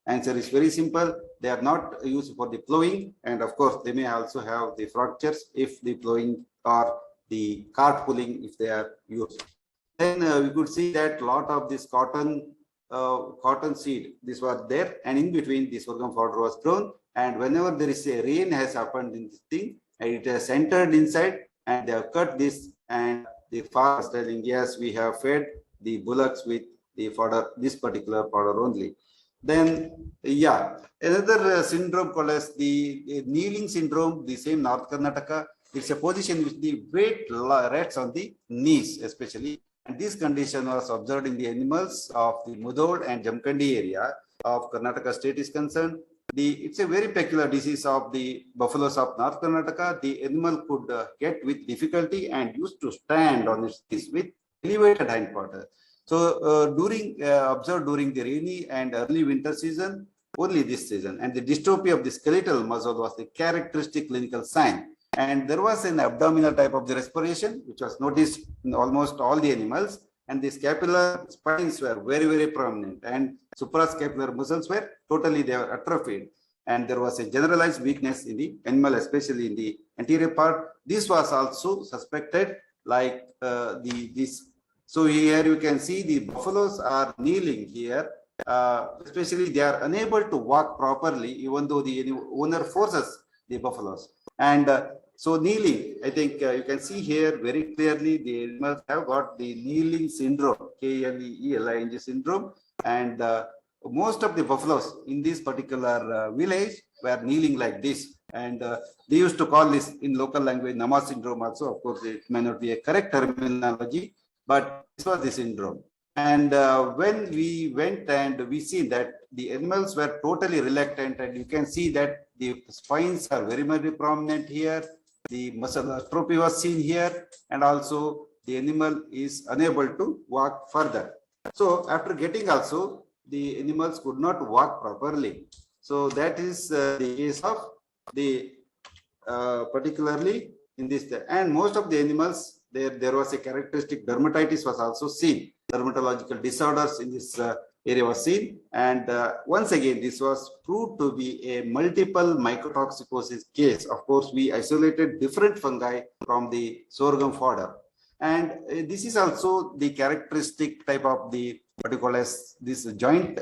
answer is very simple. They are not used for the plowing, and of course they may also have the fractures if the plowing or the cart pulling if they are used. Then we could see that a lot of this cotton seed, this was there, and in between the sorghum fodder was grown. And whenever there is a rain has happened in this thing, it has entered inside, and they have cut this, and the farmers telling, yes, we have fed the bullocks with the fodder, this particular fodder only. Then, yeah, another syndrome called as the kneeling syndrome, the same North Karnataka. It's a position which the weight rests on the knees, especially. And this condition was observed in the animals of the Mudhol and Jamkhandi area of Karnataka state is concerned. It's a very peculiar disease of the buffaloes of North Karnataka. The animal could get with difficulty and used to stand on its knees with elevated hindquarters. So observed during the rainy and early winter season, only this season, and the dystrophy of the skeletal muscle was the characteristic clinical sign. And there was an abdominal type of the respiration, which was noticed in almost all the animals, and the scapular spines were very, very prominent, and suprascapular muscles were they were atrophied. And there was a generalized weakness in the animal, especially in the anterior part. This was also suspected like this. So here you can see the buffaloes are kneeling here, especially they are unable to walk properly, even though the owner forces the buffaloes. And so kneeling, I think you can see here very clearly the animals have got the kneeling syndrome, K-N-E-E-L-I-N-G syndrome. And most of the buffaloes in this particular village were kneeling like this. And they used to call this in local language Nama syndrome also. Of course, it may not be a correct terminology, but this was the syndrome. And when we went and we see that the animals were totally reluctant, and you can see that the spines are very, very prominent here. The muscle atrophy was seen here, and also the animal is unable to walk further. So after getting also, the animals could not walk properly. So that is the case of the particularly in this, and most of the animals, there was a characteristic dermatitis was also seen. Dermatological disorders in this area was seen, and once again this was proved to be a multiple mycotoxicosis case. Of course, we isolated different fungi from the sorghum fodder, and this is also the characteristic type of the what you call as this joint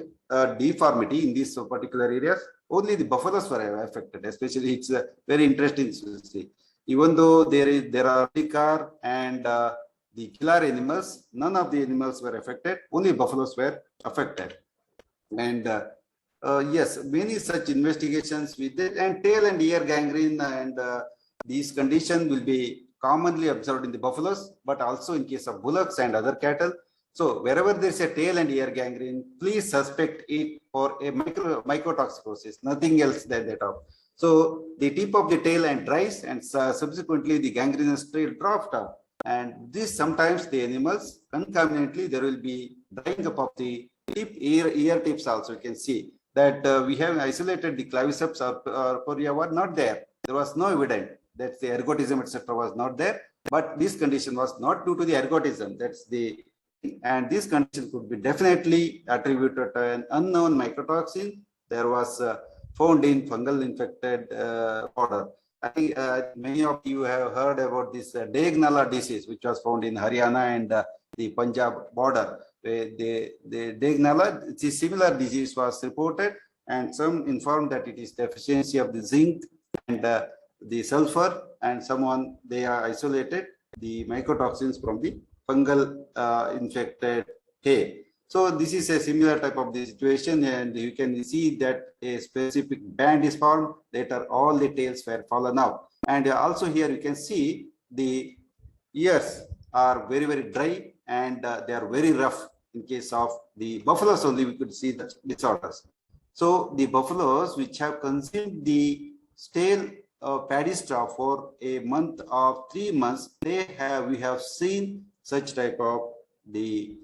deformity in these particular areas. Only the buffaloes were affected, especially. It's very interesting to see. Even though there are Car and the killer animals, none of the animals were affected. Only buffaloes were affected. And yes, many such investigations with it, and tail and ear gangrene, and these conditions will be commonly observed in the buffaloes, but also in case of bullocks and other cattle. So wherever there is a tail and ear gangrene, please suspect it for a mycotoxicosis, nothing else than that. So the tip of the tail and dries, and subsequently the gangrenous tail dropped off. And this sometimes the animals concomitantly there will be drying up of the tip, ear tips also. You can see that we have isolated the claviceps or poria were not there. There was no evidence that the ergotism etc. was not there. But this condition was not due to the ergotism. That's the, and this condition could be definitely attributed to an unknown mycotoxin. There was found in fungal infected fodder. I think many of you have heard about this Degnala disease, which was found in Haryana and the Punjab border. The Degnala, it's a similar disease was reported, and some informed that it is deficiency of the zinc and the sulfur, and someone they are isolated the mycotoxins from the fungal infected hay. So this is a similar type of the situation, and you can see that a specific band is formed. Later, all the tails were fallen out, and also here you can see the ears are very, very dry, and they are very rough. In case of the buffaloes only, we could see the disorders. So the buffaloes which have consumed the stale paddy straw for a month of 3 months, we have seen such type of the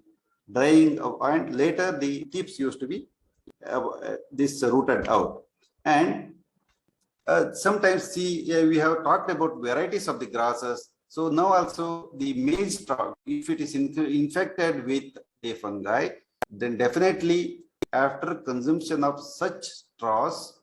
drying of, and later the tips used to be this rooted out. And sometimes see we have talked about varieties of the grasses. So now also the maize straw, if it is infected with a fungi, then definitely after consumption of such straws,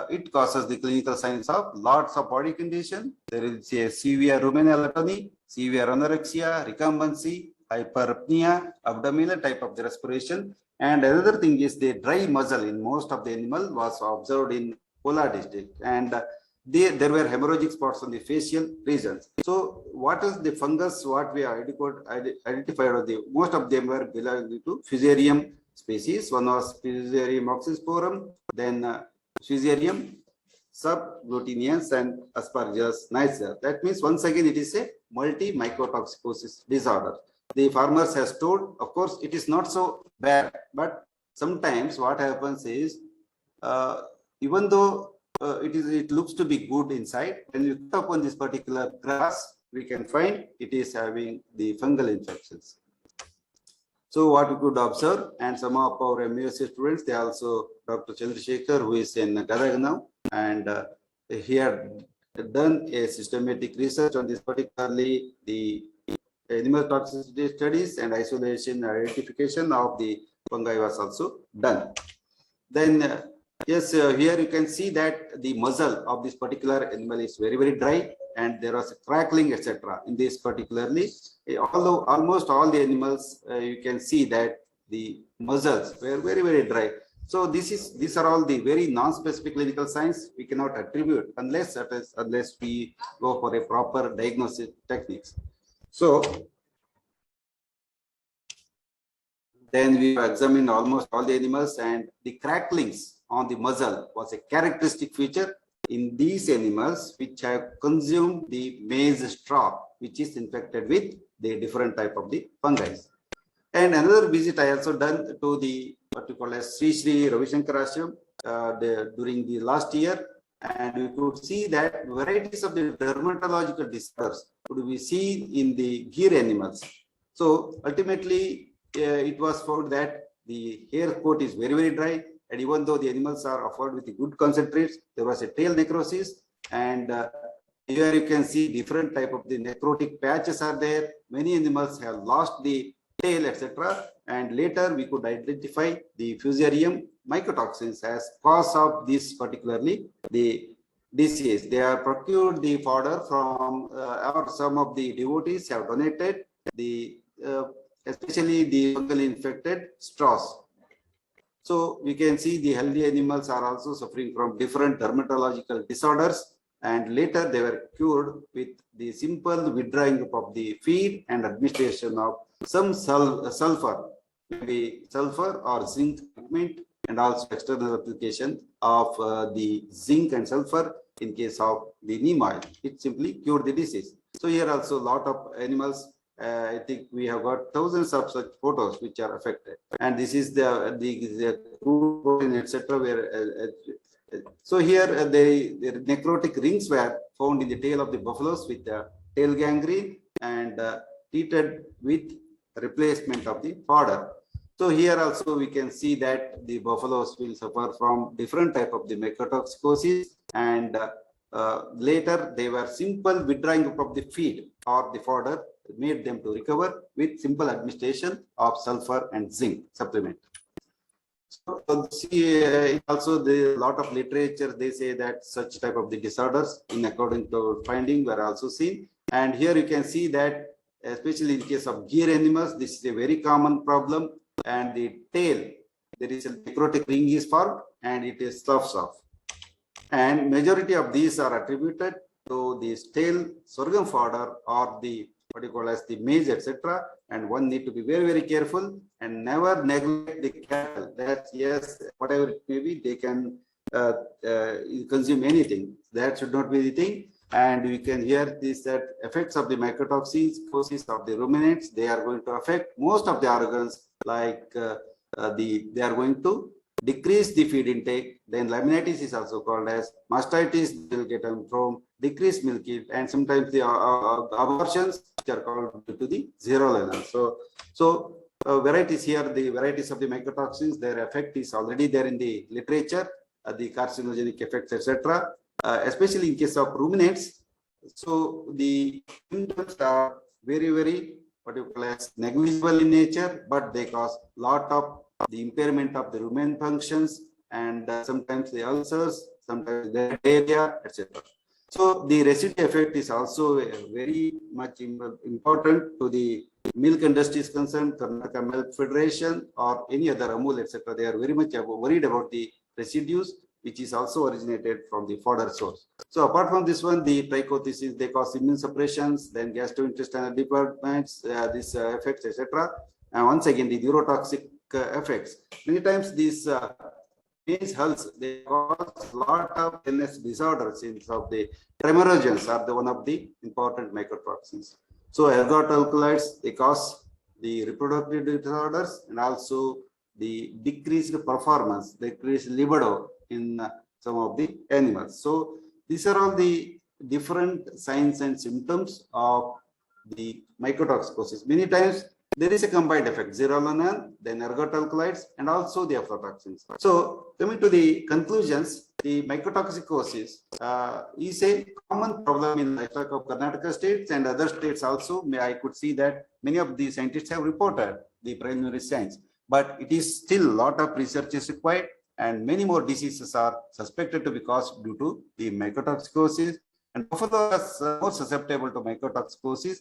it causes the clinical signs of lots of body condition. There is a severe ruminal atony, severe anorexia, recumbency, hyperapnea, abdominal type of the respiration. And another thing is the dry muzzle in most of the animal was observed in Kola district, and there were hemorrhagic spots on the facial regions. So what is the fungus what we identified of the most of them were belonging to Fusarium species. One was Fusarium oxysporum, then Fusarium subglutinians and Aspergillus niger. That means once again it is a multi-mycotoxicosis disorder. The farmers has told, of course, it is not so bad, but sometimes what happens is, even though it looks to be good inside, when you look upon this particular grass, we can find it is having the fungal infections. So what we could observe, and some of our MUSC students, they also, Dr. Chandrasekhar, who is in Gadag now, and he had done a systematic research on this, particularly the animal toxicity studies and isolation identification of the fungi was also done. Then yes, here you can see that the muzzle of this particular animal is very, very dry, and there was a crackling, etc. in this particularly. Although almost all the animals, you can see that the muzzles were very, very dry. So these are all the very non-specific clinical signs we cannot attribute unless we go for a proper diagnostic techniques. So then we examined almost all the animals, and the cracklings on the muzzle was a characteristic feature in these animals which have consumed the maize straw, which is infected with the different type of the fungi. And another visit I also done to the what you call as Sri Sri Ravi Shankar Ashram during the last year, and we could see that varieties of the dermatological disorders could be seen in the ghee animals. So ultimately, it was found that the hair coat is very dry, and even though the animals are offered with the good concentrates, there was a tail necrosis, and here you can see different type of the necrotic patches are there. Many animals have lost the tail, etc. And later we could identify the Fusarium mycotoxins as cause of this particularly the disease. They are procured the fodder from or some of the devotees have donated the especially the fungal infected straws. So we can see the healthy animals are also suffering from different dermatological disorders, and later they were cured with the simple withdrawing of the feed and administration of some sulfur, maybe sulfur or zinc treatment, and also external application of the zinc and sulfur in case of the neem oil. It simply cured the disease. So here also a lot of animals. I think we have got thousands of such photos which are affected, and this is the crude protein, etc. Where so here the necrotic rings were found in the tail of the buffaloes with tail gangrene and treated with replacement of the fodder. So here also we can see that the buffaloes will suffer from different type of the mycotoxicosis, and later they were simple withdrawing of the feed or the fodder made them to recover with simple administration of sulfur and zinc supplement. So see, also the lot of literature, they say that such type of the disorders in according to finding were also seen. And here you can see that especially in case of gear animals, this is a very common problem, and the tail, there is a necrotic ring is formed and it is sloughs off. And majority of these are attributed to the stale sorghum fodder or the what you call as the maize, etc. And one need to be very careful and never neglect the cattle. That yes, whatever it may be, they can consume anything. That should not be the thing. And we can hear this that effects of the mycotoxins, causes of the ruminants, they are going to affect most of the organs, like they are going to decrease the feed intake. Then laminitis is also called as mastitis, will get from decreased milk yield, and sometimes the abortions which are called due to the zerolenal. So varieties here, the varieties of the mycotoxins, their effect is already there in the literature, the carcinogenic effects, etc. Especially in case of ruminants. So the symptoms are very what you call as negligible in nature, but they cause lot of the impairment of the rumen functions, and sometimes the ulcers, sometimes the diarrhea, etc. So the residue effect is also very much important to the milk industry is concerned. Karnataka Milk Federation or any other Amul, etc. They are very much worried about the residues, which is also originated from the fodder source. So apart from this one, the trichosis, they cause immune suppressions, then gastrointestinal departments, these effects, etc. And once again, the neurotoxic effects. Many times these maize hulls, they cause a lot of illness disorders. In of the tremerogens are the one of the important mycotoxins. So ergot alkaloids, they cause the reproductive disorders and also the decreased performance, decreased libido in some of the animals. So these are all the different signs and symptoms of the mycotoxicosis. Many times there is a combined effect, zearalenone, then ergot alkaloids, and also the aflatoxins. So coming to the conclusions, the mycotoxicosis is a common problem in livestock of Karnataka states and other states also. I could see that many of the scientists have reported the preliminary signs, but it is still a lot of research is required, and many more diseases are suspected to be caused due to the mycotoxicosis. And buffalo is more susceptible to mycotoxicosis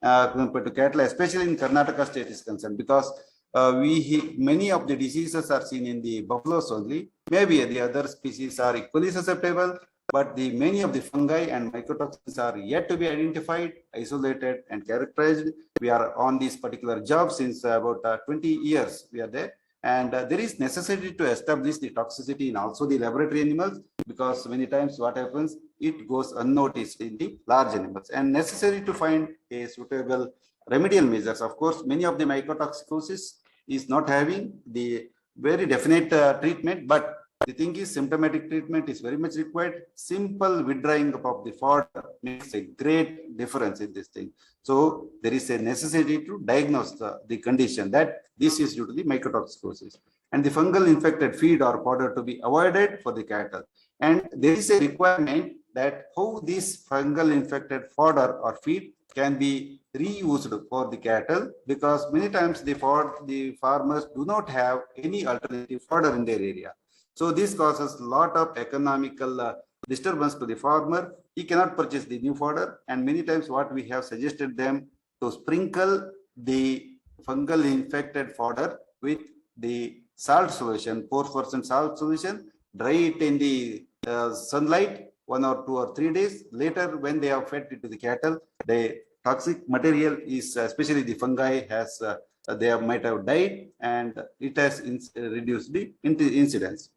compared to cattle, especially in Karnataka state is concerned, because many of the diseases are seen in the buffaloes only. Maybe the other species are equally susceptible, but many of the fungi and mycotoxins are yet to be identified, isolated, and characterized. We are on this particular job since about 20 years. We are there. And there is necessity to establish the toxicity in also the laboratory animals, because many times what happens, it goes unnoticed in the large animals, and necessary to find a suitable remedial measures. Of course, many of the mycotoxicosis is not having the very definite treatment, but the thing is symptomatic treatment is very much required. Simple withdrawing of the fodder makes a great difference in this thing. So there is a necessity to diagnose the condition that this is due to the mycotoxicosis, and the fungal infected feed or fodder to be avoided for the cattle. And there is a requirement that how this fungal infected fodder or feed can be reused for the cattle, because many times the farmers do not have any alternative fodder in their area. So this causes a lot of economical disturbance to the farmer. He cannot purchase the new fodder, and many times what we have suggested them to sprinkle the fungal infected fodder with the salt solution, 4% salt solution, dry it in the sunlight 1 or 2 or 3 days. Later, when they have fed it to the cattle, the toxic material is, especially the fungi, has they might have died, and it has reduced the incidence.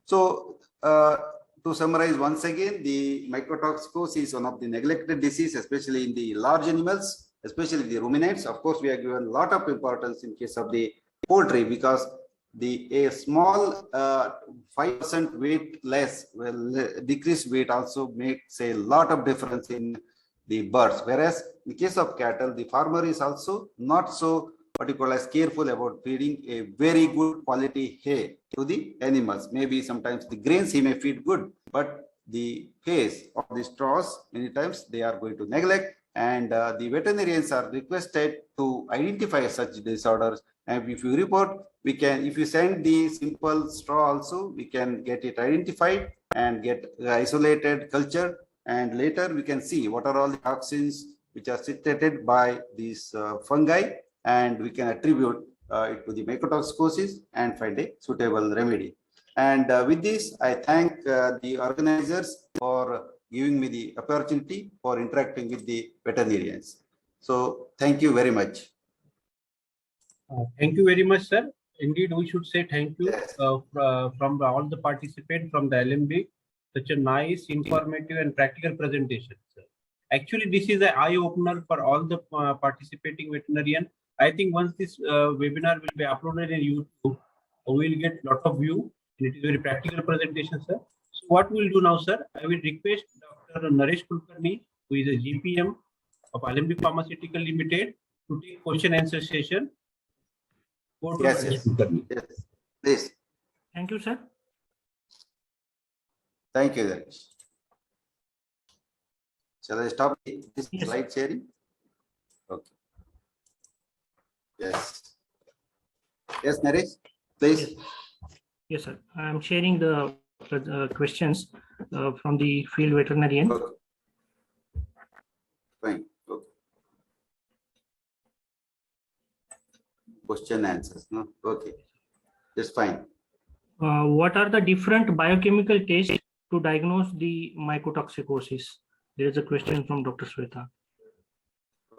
So to summarize once again, the mycotoxicosis is one of the neglected disease, especially in the large animals, especially the ruminants. Of course, we are given a lot of importance in case of the poultry, because a small 5% weight less, decreased weight also makes a lot of difference in the birds. Whereas in case of cattle, the farmer is also not so what you call as careful about feeding a very good quality hay to the animals. Maybe sometimes the grains he may feed good, but the hays or the straws, many times they are going to neglect, and the veterinarians are requested to identify such disorders. And if you report, we can, if you send the simple straw also, we can get it identified and get isolated culture, and later we can see what are all the toxins which are secreted by these fungi, and we can attribute it to the mycotoxicosis and find a suitable remedy. And with this, I thank the organizers for giving me the opportunity for interacting with the veterinarians. So thank you very much. Thank you very much, sir. Indeed, we should say thank you Yes. from all the participants from the LMB. Such a nice, informative, and practical presentation, sir. Actually, this is an eye opener for all the participating veterinarian. I think once this webinar will be uploaded in YouTube, we will get lot of view. And it is very practical presentation, sir. So what we will do now, sir? I will request Dr. Naresh Kulkarni, who is a GPM of Alembic Pharmaceutical Limited, to take question answer session. Go to Yes, Naresh yes. Kulkarni. Yes, please. Thank you, sir. Thank you, Naresh. Shall I stop this Yes. slide sharing? Okay. Yes. Yes, Naresh, please. Yes. Yes, sir. I am sharing the questions from the field veterinarian. Okay. Fine. Okay. Question answers, no? Okay. Just fine. What are the different biochemical tests to diagnose the mycotoxicosis? There is a question from Dr. Sweta.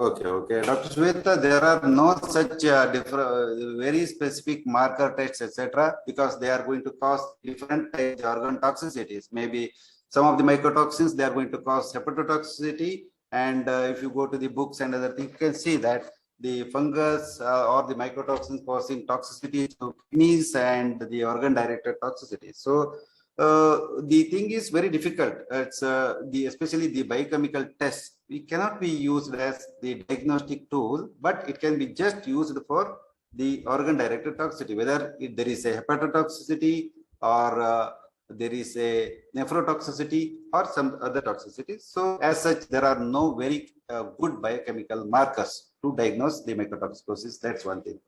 Okay, okay. Dr. Sweta, there are no such very specific marker tests, etc., because they are going to cause different types of organ toxicities. Maybe some of the mycotoxins, they are going to cause hepatotoxicity. And if you go to the books and other things, you can see that the fungus or the mycotoxins causing toxicity to kidneys and the organ-directed toxicity. So the thing is very difficult. It's especially the biochemical test. We cannot be used as the diagnostic tool, but it can be just used for the organ-directed toxicity, whether there is a hepatotoxicity or there is a nephrotoxicity or some other toxicity. So as such, there are no very good biochemical markers to diagnose the mycotoxicosis. That's one thing.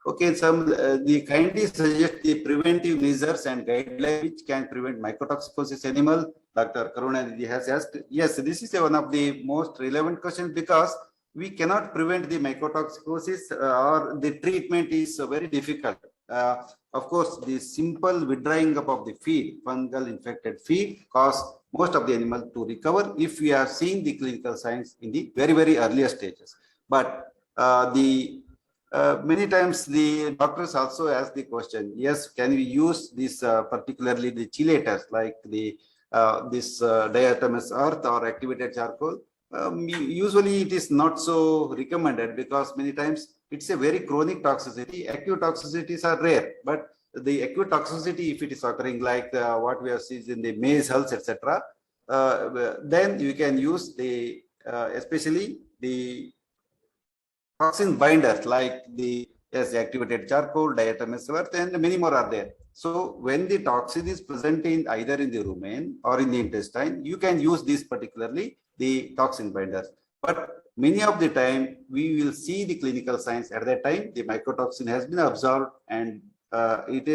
Okay, the kindly suggest the preventive measures and guidelines which can prevent mycotoxicosis animal. Dr. Karunanidhi has asked. Yes, this is one of the most relevant questions, because we cannot prevent the mycotoxicosis or the treatment is very difficult. Of course, the simple withdrawing up of the feed, fungal infected feed, cause most of the animal to recover if we are seeing the clinical signs in the very, very earlier stages. But many times the doctors also ask the question, yes, can we use this particularly the chelators like the diatomaceous earth or activated charcoal? Usually it is not so recommended because many times it's a very chronic toxicity. Acute toxicities are rare, but the acute toxicity, if it is occurring like what we have seen in the maize hulls, etc., then you can use the especially the toxin binders like the activated charcoal, diatomaceous earth, and many more are there. So when the toxin is present in either in the rumen or in the intestine, you can use this particularly the toxin binders. But many of the time we will see the clinical signs at that time the mycotoxin has been absorbed and it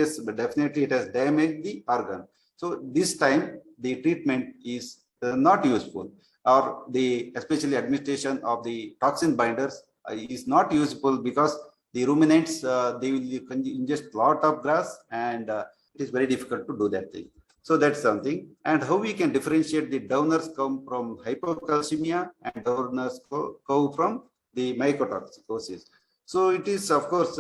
has damaged the organ. So this time the treatment is not useful, or the especially administration of the toxin binders is not useful because the ruminants they will ingest lot of grass and it is very difficult to do that thing. So that's something. And how we can differentiate the Downer's curve from hypocalcemia and Downer's curve from the mycotoxicosis. So it is, of course,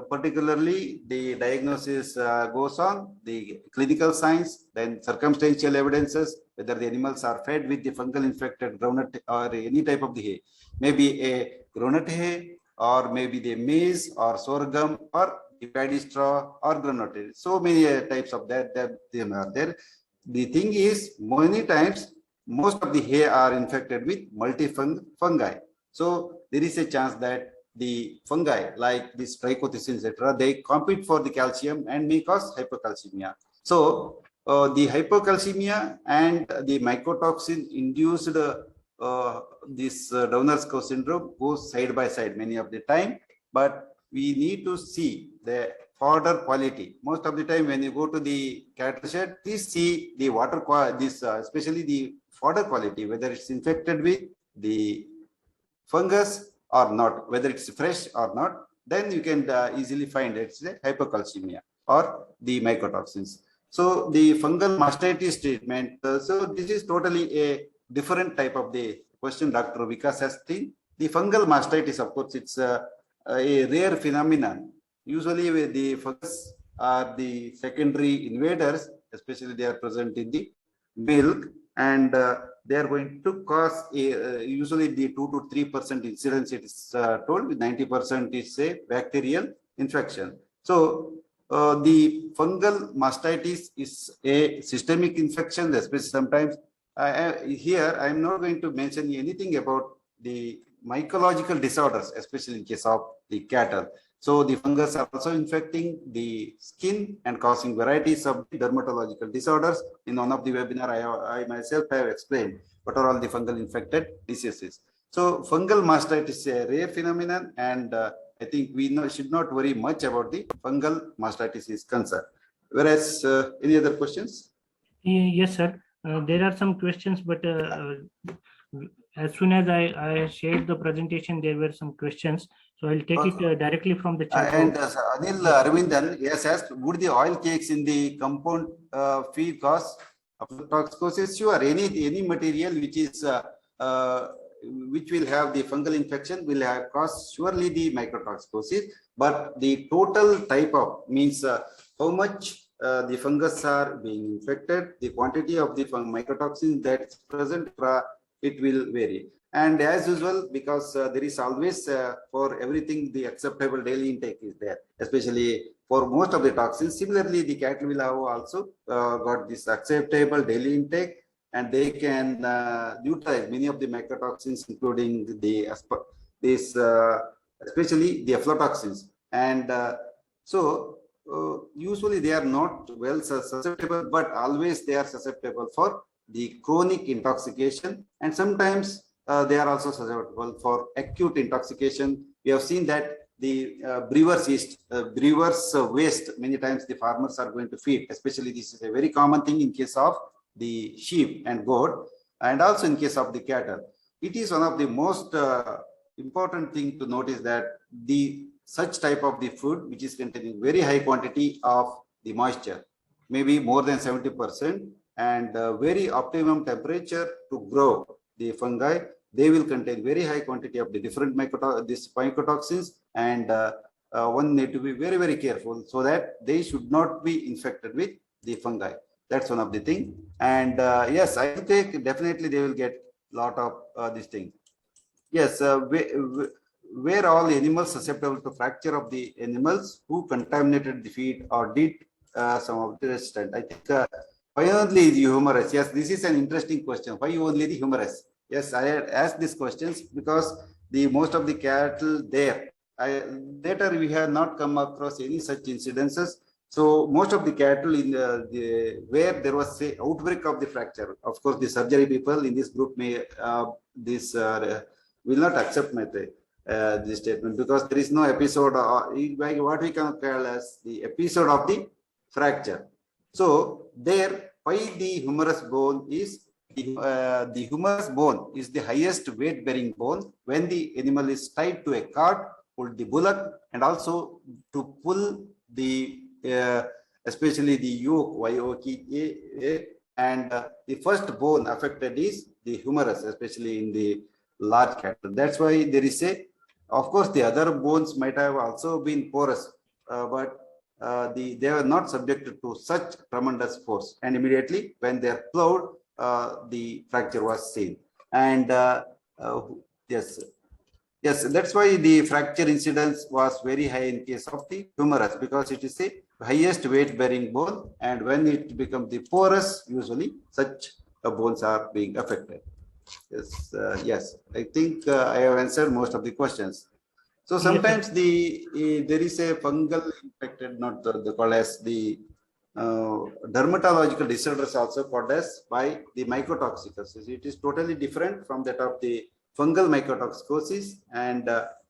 particularly the diagnosis goes on, the clinical signs, then circumstantial evidences, whether the animals are fed with the fungal infected groundnut or any type of the hay, maybe a groundnut hay or maybe the maize or sorghum or the paddy straw or groundnut. So many types of that they are there. The thing is, many times, most of the hay are infected with multifungi. So there is a chance that the fungi like this trichothiocin, etc., they compete for the calcium and may cause hypocalcemia. So the hypocalcemia and the mycotoxin induced this Downer's curve syndrome goes side by side many of the time, but we need to see the fodder quality. Most of the time when you go to the cattle shed, please see the water quality, especially the fodder quality, whether it's infected with the fungus or not, whether it's fresh or not, then you can easily find it's a hypocalcemia or the mycotoxins. So the fungal mastitis treatment, so this is totally a different type of the question Dr. Vikas has seen. The fungal mastitis, of course, it's a rare phenomenon. Usually with the fungus are the secondary invaders, especially they are present in the milk, and they are going to cause usually the 2 to 3% incidence, it is told, with 90% is a bacterial infection. So the fungal mastitis is a systemic infection, especially sometimes. Here, I am not going to mention anything about the mycological disorders, especially in case of the cattle. So the fungus are also infecting the skin and causing varieties of dermatological disorders. In one of the webinar, I myself have explained what are all the fungal infected diseases. So fungal mastitis is a rare phenomenon, and I think we should not worry much about the fungal mastitis is concerned. Whereas, any other questions? Yes, sir. There are some questions, but as soon as I shared the presentation, there were some questions. So I'll take it directly from the chat. And Anil Arvindan has asked, would the oil cakes in the compound feed cause aflatoxin? Sure, any material which is which will have the fungal infection will have cause surely the mycotoxicosis, but the total type of means how much the fungus are being infected, the quantity of the mycotoxin that's present, it will vary. And as usual, because there is always for everything the acceptable daily intake is there, especially for most of the toxins. Similarly, the cattle will have also got this acceptable daily intake, and they can neutralize many of the mycotoxins, including the especially the aflatoxins. And usually they are not well susceptible, but always they are susceptible for the chronic intoxication, and sometimes they are also susceptible for acute intoxication. We have seen that the brewer's yeast, brewer's waste, many times the farmers are going to feed, especially this is a very common thing in case of the sheep and goat, and also in case of the cattle. It is one of the most important thing to notice that the such type of the food which is containing very high quantity of the moisture, maybe more than 70%, and very optimum temperature to grow the fungi, they will contain very high quantity of the different mycotoxins, and one need to be very, very careful so that they should not be infected with the fungi. That's one of the thing. And yes, I think definitely they will get lot of this thing. Yes, where all animals susceptible to fracture of the animals who contaminated the feed or did some of the resistant. I think why only the humerus? Yes, this is an interesting question. Why only the humerus? Yes, I had asked these questions because the most of the cattle there. Later we have not come across any such incidences. So most of the cattle in where there was say outbreak of the fracture. Of course, the surgery people in this group may will not accept my this statement because there is no episode what we can call as the episode of the fracture. So there, why the humerus bone is the humerus bone is the highest weight bearing bone when the animal is tied to a cart, pulled the bullock, and also to pull the especially the yoke, and the first bone affected is the humerus, especially in the large cattle. That's why there is a, of course, the other bones might have also been porous, but they are not subjected to such tremendous force. And immediately when they are plowed, the fracture was seen. And yes, that's why the fracture incidence was very high in case of the humerus because it is a highest weight bearing bone, and when it becomes the porous, usually such bones are being affected. Yes, yes, I think I have answered most of the questions. So sometimes there is a fungal infected, not the called as the dermatological disorders also called as by the mycotoxicosis. It is totally different from that of the fungal mycotoxicosis and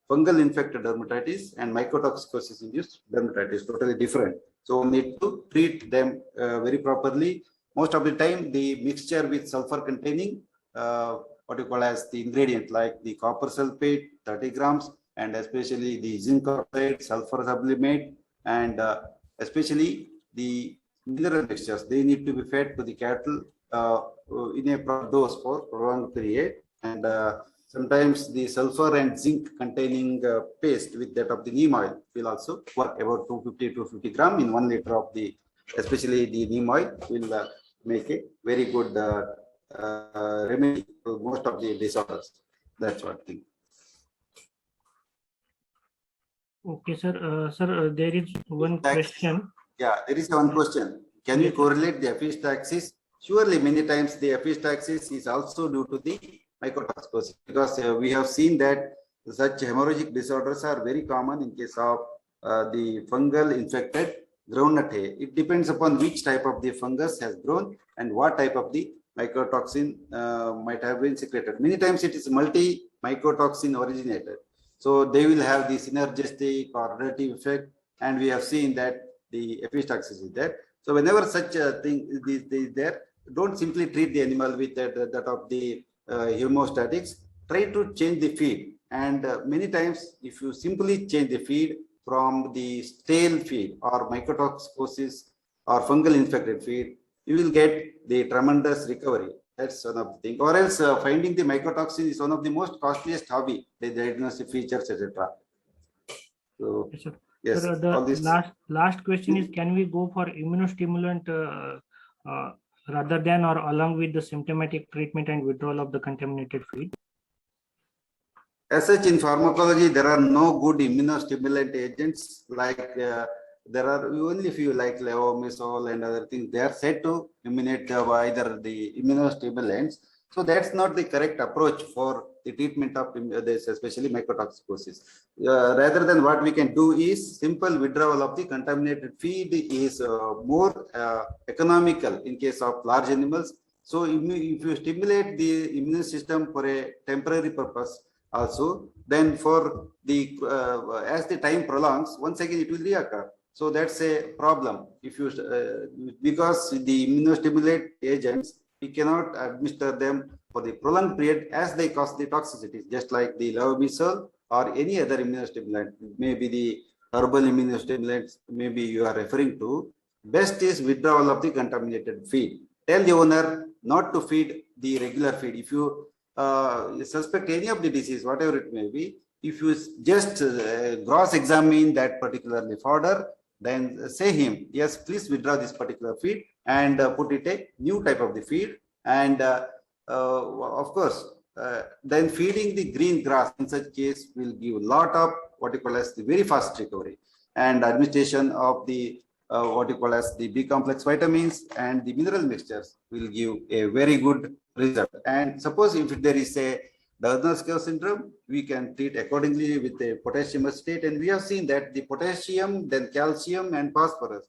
fungal infected dermatitis and mycotoxicosis induced dermatitis, totally different. So we need to treat them very properly. Most of the time, the mixture with sulfur containing what you call as the ingredient like the copper sulfate 30 grams and especially the zinc oxide, sulfur sublimate, and especially the mineral mixtures, they need to be fed to the cattle in a proper dose for prolonged period. And sometimes the sulfur and zinc containing paste with that of the neem oil will also work. About 250 to 50 gram in 1 liter of the, especially the neem oil, will make a very good remedy to most of the disorders. That's what I think. Okay, sir. Sir, there is one question. Yeah, there is one question. Can we correlate the epistaxis? Surely, many times the epistaxis is also due to the mycotoxicosis because we have seen that such hemorrhagic disorders are very common in case of the fungal infected groundnut hay. It depends upon which type of the fungus has grown and what type of the mycotoxin might have been secreted. Many times it is multi-mycotoxin originated. So they will have the synergistic or additive effect, and we have seen that the epistaxis is there. So whenever such a thing is there, don't simply treat the animal with that of the hemostatics. Try to change the feed. And many times, if you simply change the feed from the stale feed or mycotoxicosis or fungal infected feed, you will get the tremendous recovery. That's one of the things. Or else finding the mycotoxin is one of the most costliest hobby, the diagnostic features, etc. So, yes, sir, the last question is, can we go for immunostimulant rather than or along with the symptomatic treatment and withdrawal of the contaminated feed? As such, in pharmacology, there are no good immunostimulant agents like there are only few like levomethasone and other things. They are said to eliminate either the immunostimulants. So that's not the correct approach for the treatment of this, especially mycotoxicosis. Rather than what we can do is simple withdrawal of the contaminated feed is more economical in case of large animals. So if you stimulate the immune system for a temporary purpose also, then for the as the time prolongs, once again it will reoccur. So that's a problem. If you because the immunostimulate agents, we cannot administer them for the prolonged period as they cause the toxicities, just like the levomethasone or any other immunostimulant, maybe the herbal immunostimulants, maybe you are referring to. Best is withdrawal of the contaminated feed. Tell the owner not to feed the regular feed. If you suspect any of the disease, whatever it may be, if you just cross-examine that particular fodder, then say him, yes, please withdraw this particular feed and put it a new type of the feed. And of course, then feeding the green grass in such case will give a lot of what you call as the very fast recovery, and administration of the what you call as the B complex vitamins and the mineral mixtures will give a very good result. And suppose if there is a Downer-Skjov syndrome, we can treat accordingly with a potassium acetate, and we have seen that the potassium, then calcium and phosphorus,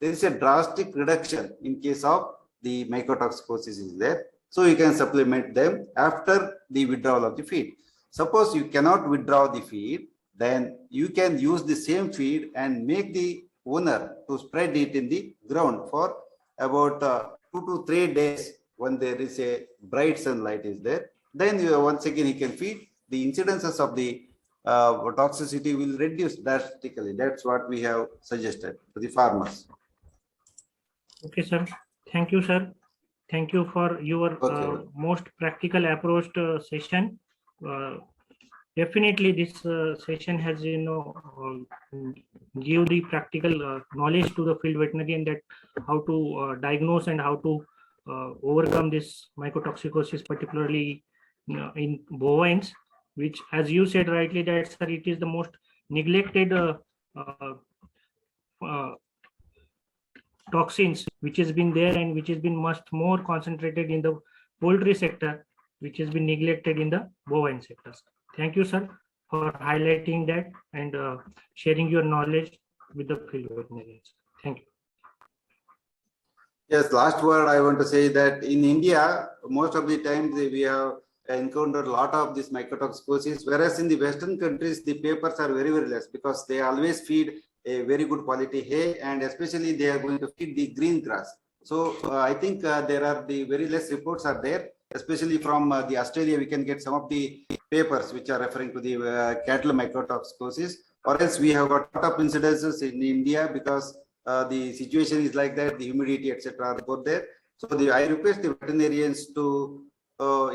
there is a drastic reduction in case of the mycotoxicosis is there. So you can supplement them after the withdrawal of the feed. Suppose you cannot withdraw the feed, then you can use the same feed and make the owner to spread it in the ground for about 2 to 3 days when there is a bright sunlight is there. Then once again he can feed. The incidences of the toxicity will reduce drastically. That's what we have suggested to the farmers. Okay, sir. Thank you, sir. Thank you for your most practical approach session. Definitely, this session has, give the practical knowledge to the field veterinarian that how to diagnose and how to overcome this mycotoxicosis, particularly in bovines, which, as you said rightly, that sir, it is the most neglected toxins which has been there and which has been much more concentrated in the poultry sector, which has been neglected in the bovine sectors. Thank you, sir, for highlighting that and sharing your knowledge with the field veterinarians. Thank you. Yes, last word I want to say that in India, most of the times we have encountered a lot of this mycotoxicosis, whereas in the Western countries, the papers are very, very less because they always feed a very good quality hay, and especially they are going to feed the green grass. So I think there are the very less reports are there, especially from the Australia. We can get some of the papers which are referring to the cattle mycotoxicosis, or else we have got a lot of incidences in India because the situation is like that, the humidity, etc. are both there. So I request the veterinarians to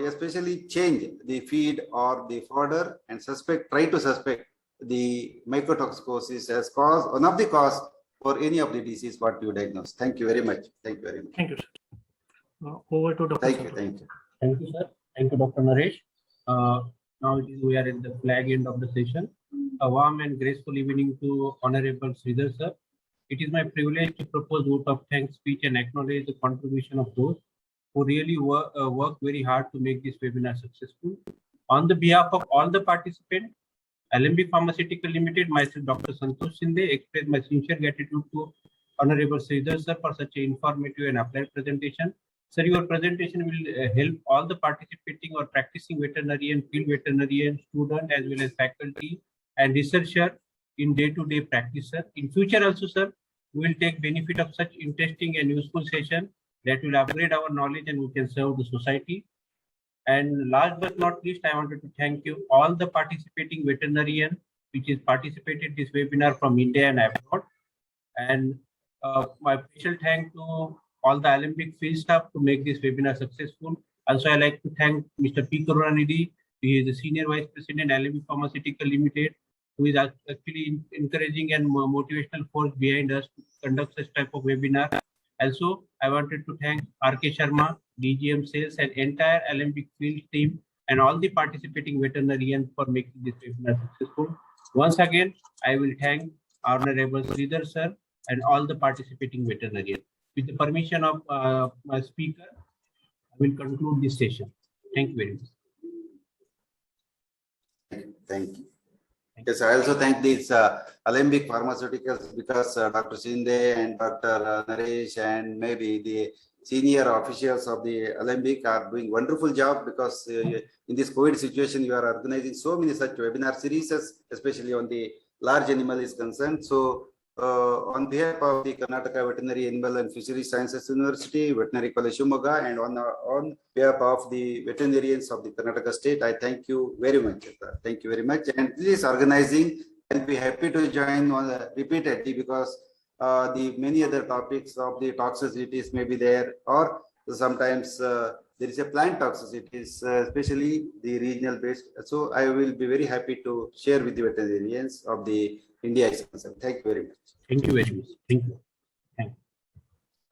especially change the feed or the fodder and try to suspect the mycotoxicosis as cause, one of the cause for any of the disease what you diagnose. Thank you very much. Thank you very much. Thank you, sir. Over to Dr. Thank you. Santosh. Thank you. Thank you, sir. Thank you, Dr. Naresh. Now we are at the flag end of the session. A warm and graceful evening to Honorable Sridhar, sir. It is my privilege to propose vote of thanks speech and acknowledge the contribution of those who really work very hard to make this webinar successful. On the behalf of all the participants, Alembic Pharmaceutical Limited, myself, Dr. Santosh Shinde, express my sincere gratitude to Honorable Sridhar, sir, for such an informative and applied presentation. Sir, your presentation will help all the participating or practicing veterinarian, field veterinarian, student, as well as faculty and researcher in day-to-day practice, sir. In future also, sir, we will take benefit of such interesting and useful session that will upgrade our knowledge and we can serve the society. And last but not least, I wanted to thank you all the participating veterinarian which is participated this webinar from India and abroad. And my special thank to all the Alembic field staff to make this webinar successful. Also, I like to thank Mr. P. Karunanidhi. He is the Senior Vice President, Alembic Pharmaceutical Limited, who is actually encouraging and motivational force behind us to conduct such type of webinar. Also, I wanted to thank R.K. Sharma, DGM Sales, and entire Alembic field team and all the participating veterinarians for making this webinar successful. Once again, I will thank Honorable Sridhar, sir, and all the participating veterinarians. With the permission of my speaker, I will conclude this session. Thank you very much. Thank you. Yes, I also thank these Alembic Pharmaceuticals because Dr. Shinde and Dr. Naresh and maybe the senior officials of the Alembic are doing wonderful job because in this COVID situation, you are organizing so many such webinar series, especially on the large animal is concerned. So on behalf of the Karnataka Veterinary Animal and Fisheries Sciences University, Veterinary College Shimoga, and on behalf of the veterinarians of the Karnataka state, I thank you very much. Thank you very much. And this organizing, I'll be happy to join on repeatedly because the many other topics of the toxicities may be there, or sometimes there is a plant toxicities, especially the regional based. So I will be very happy to share with the veterinarians of the India. Thank you very much. Thank you very much. Thank you. Bye.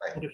Thank you.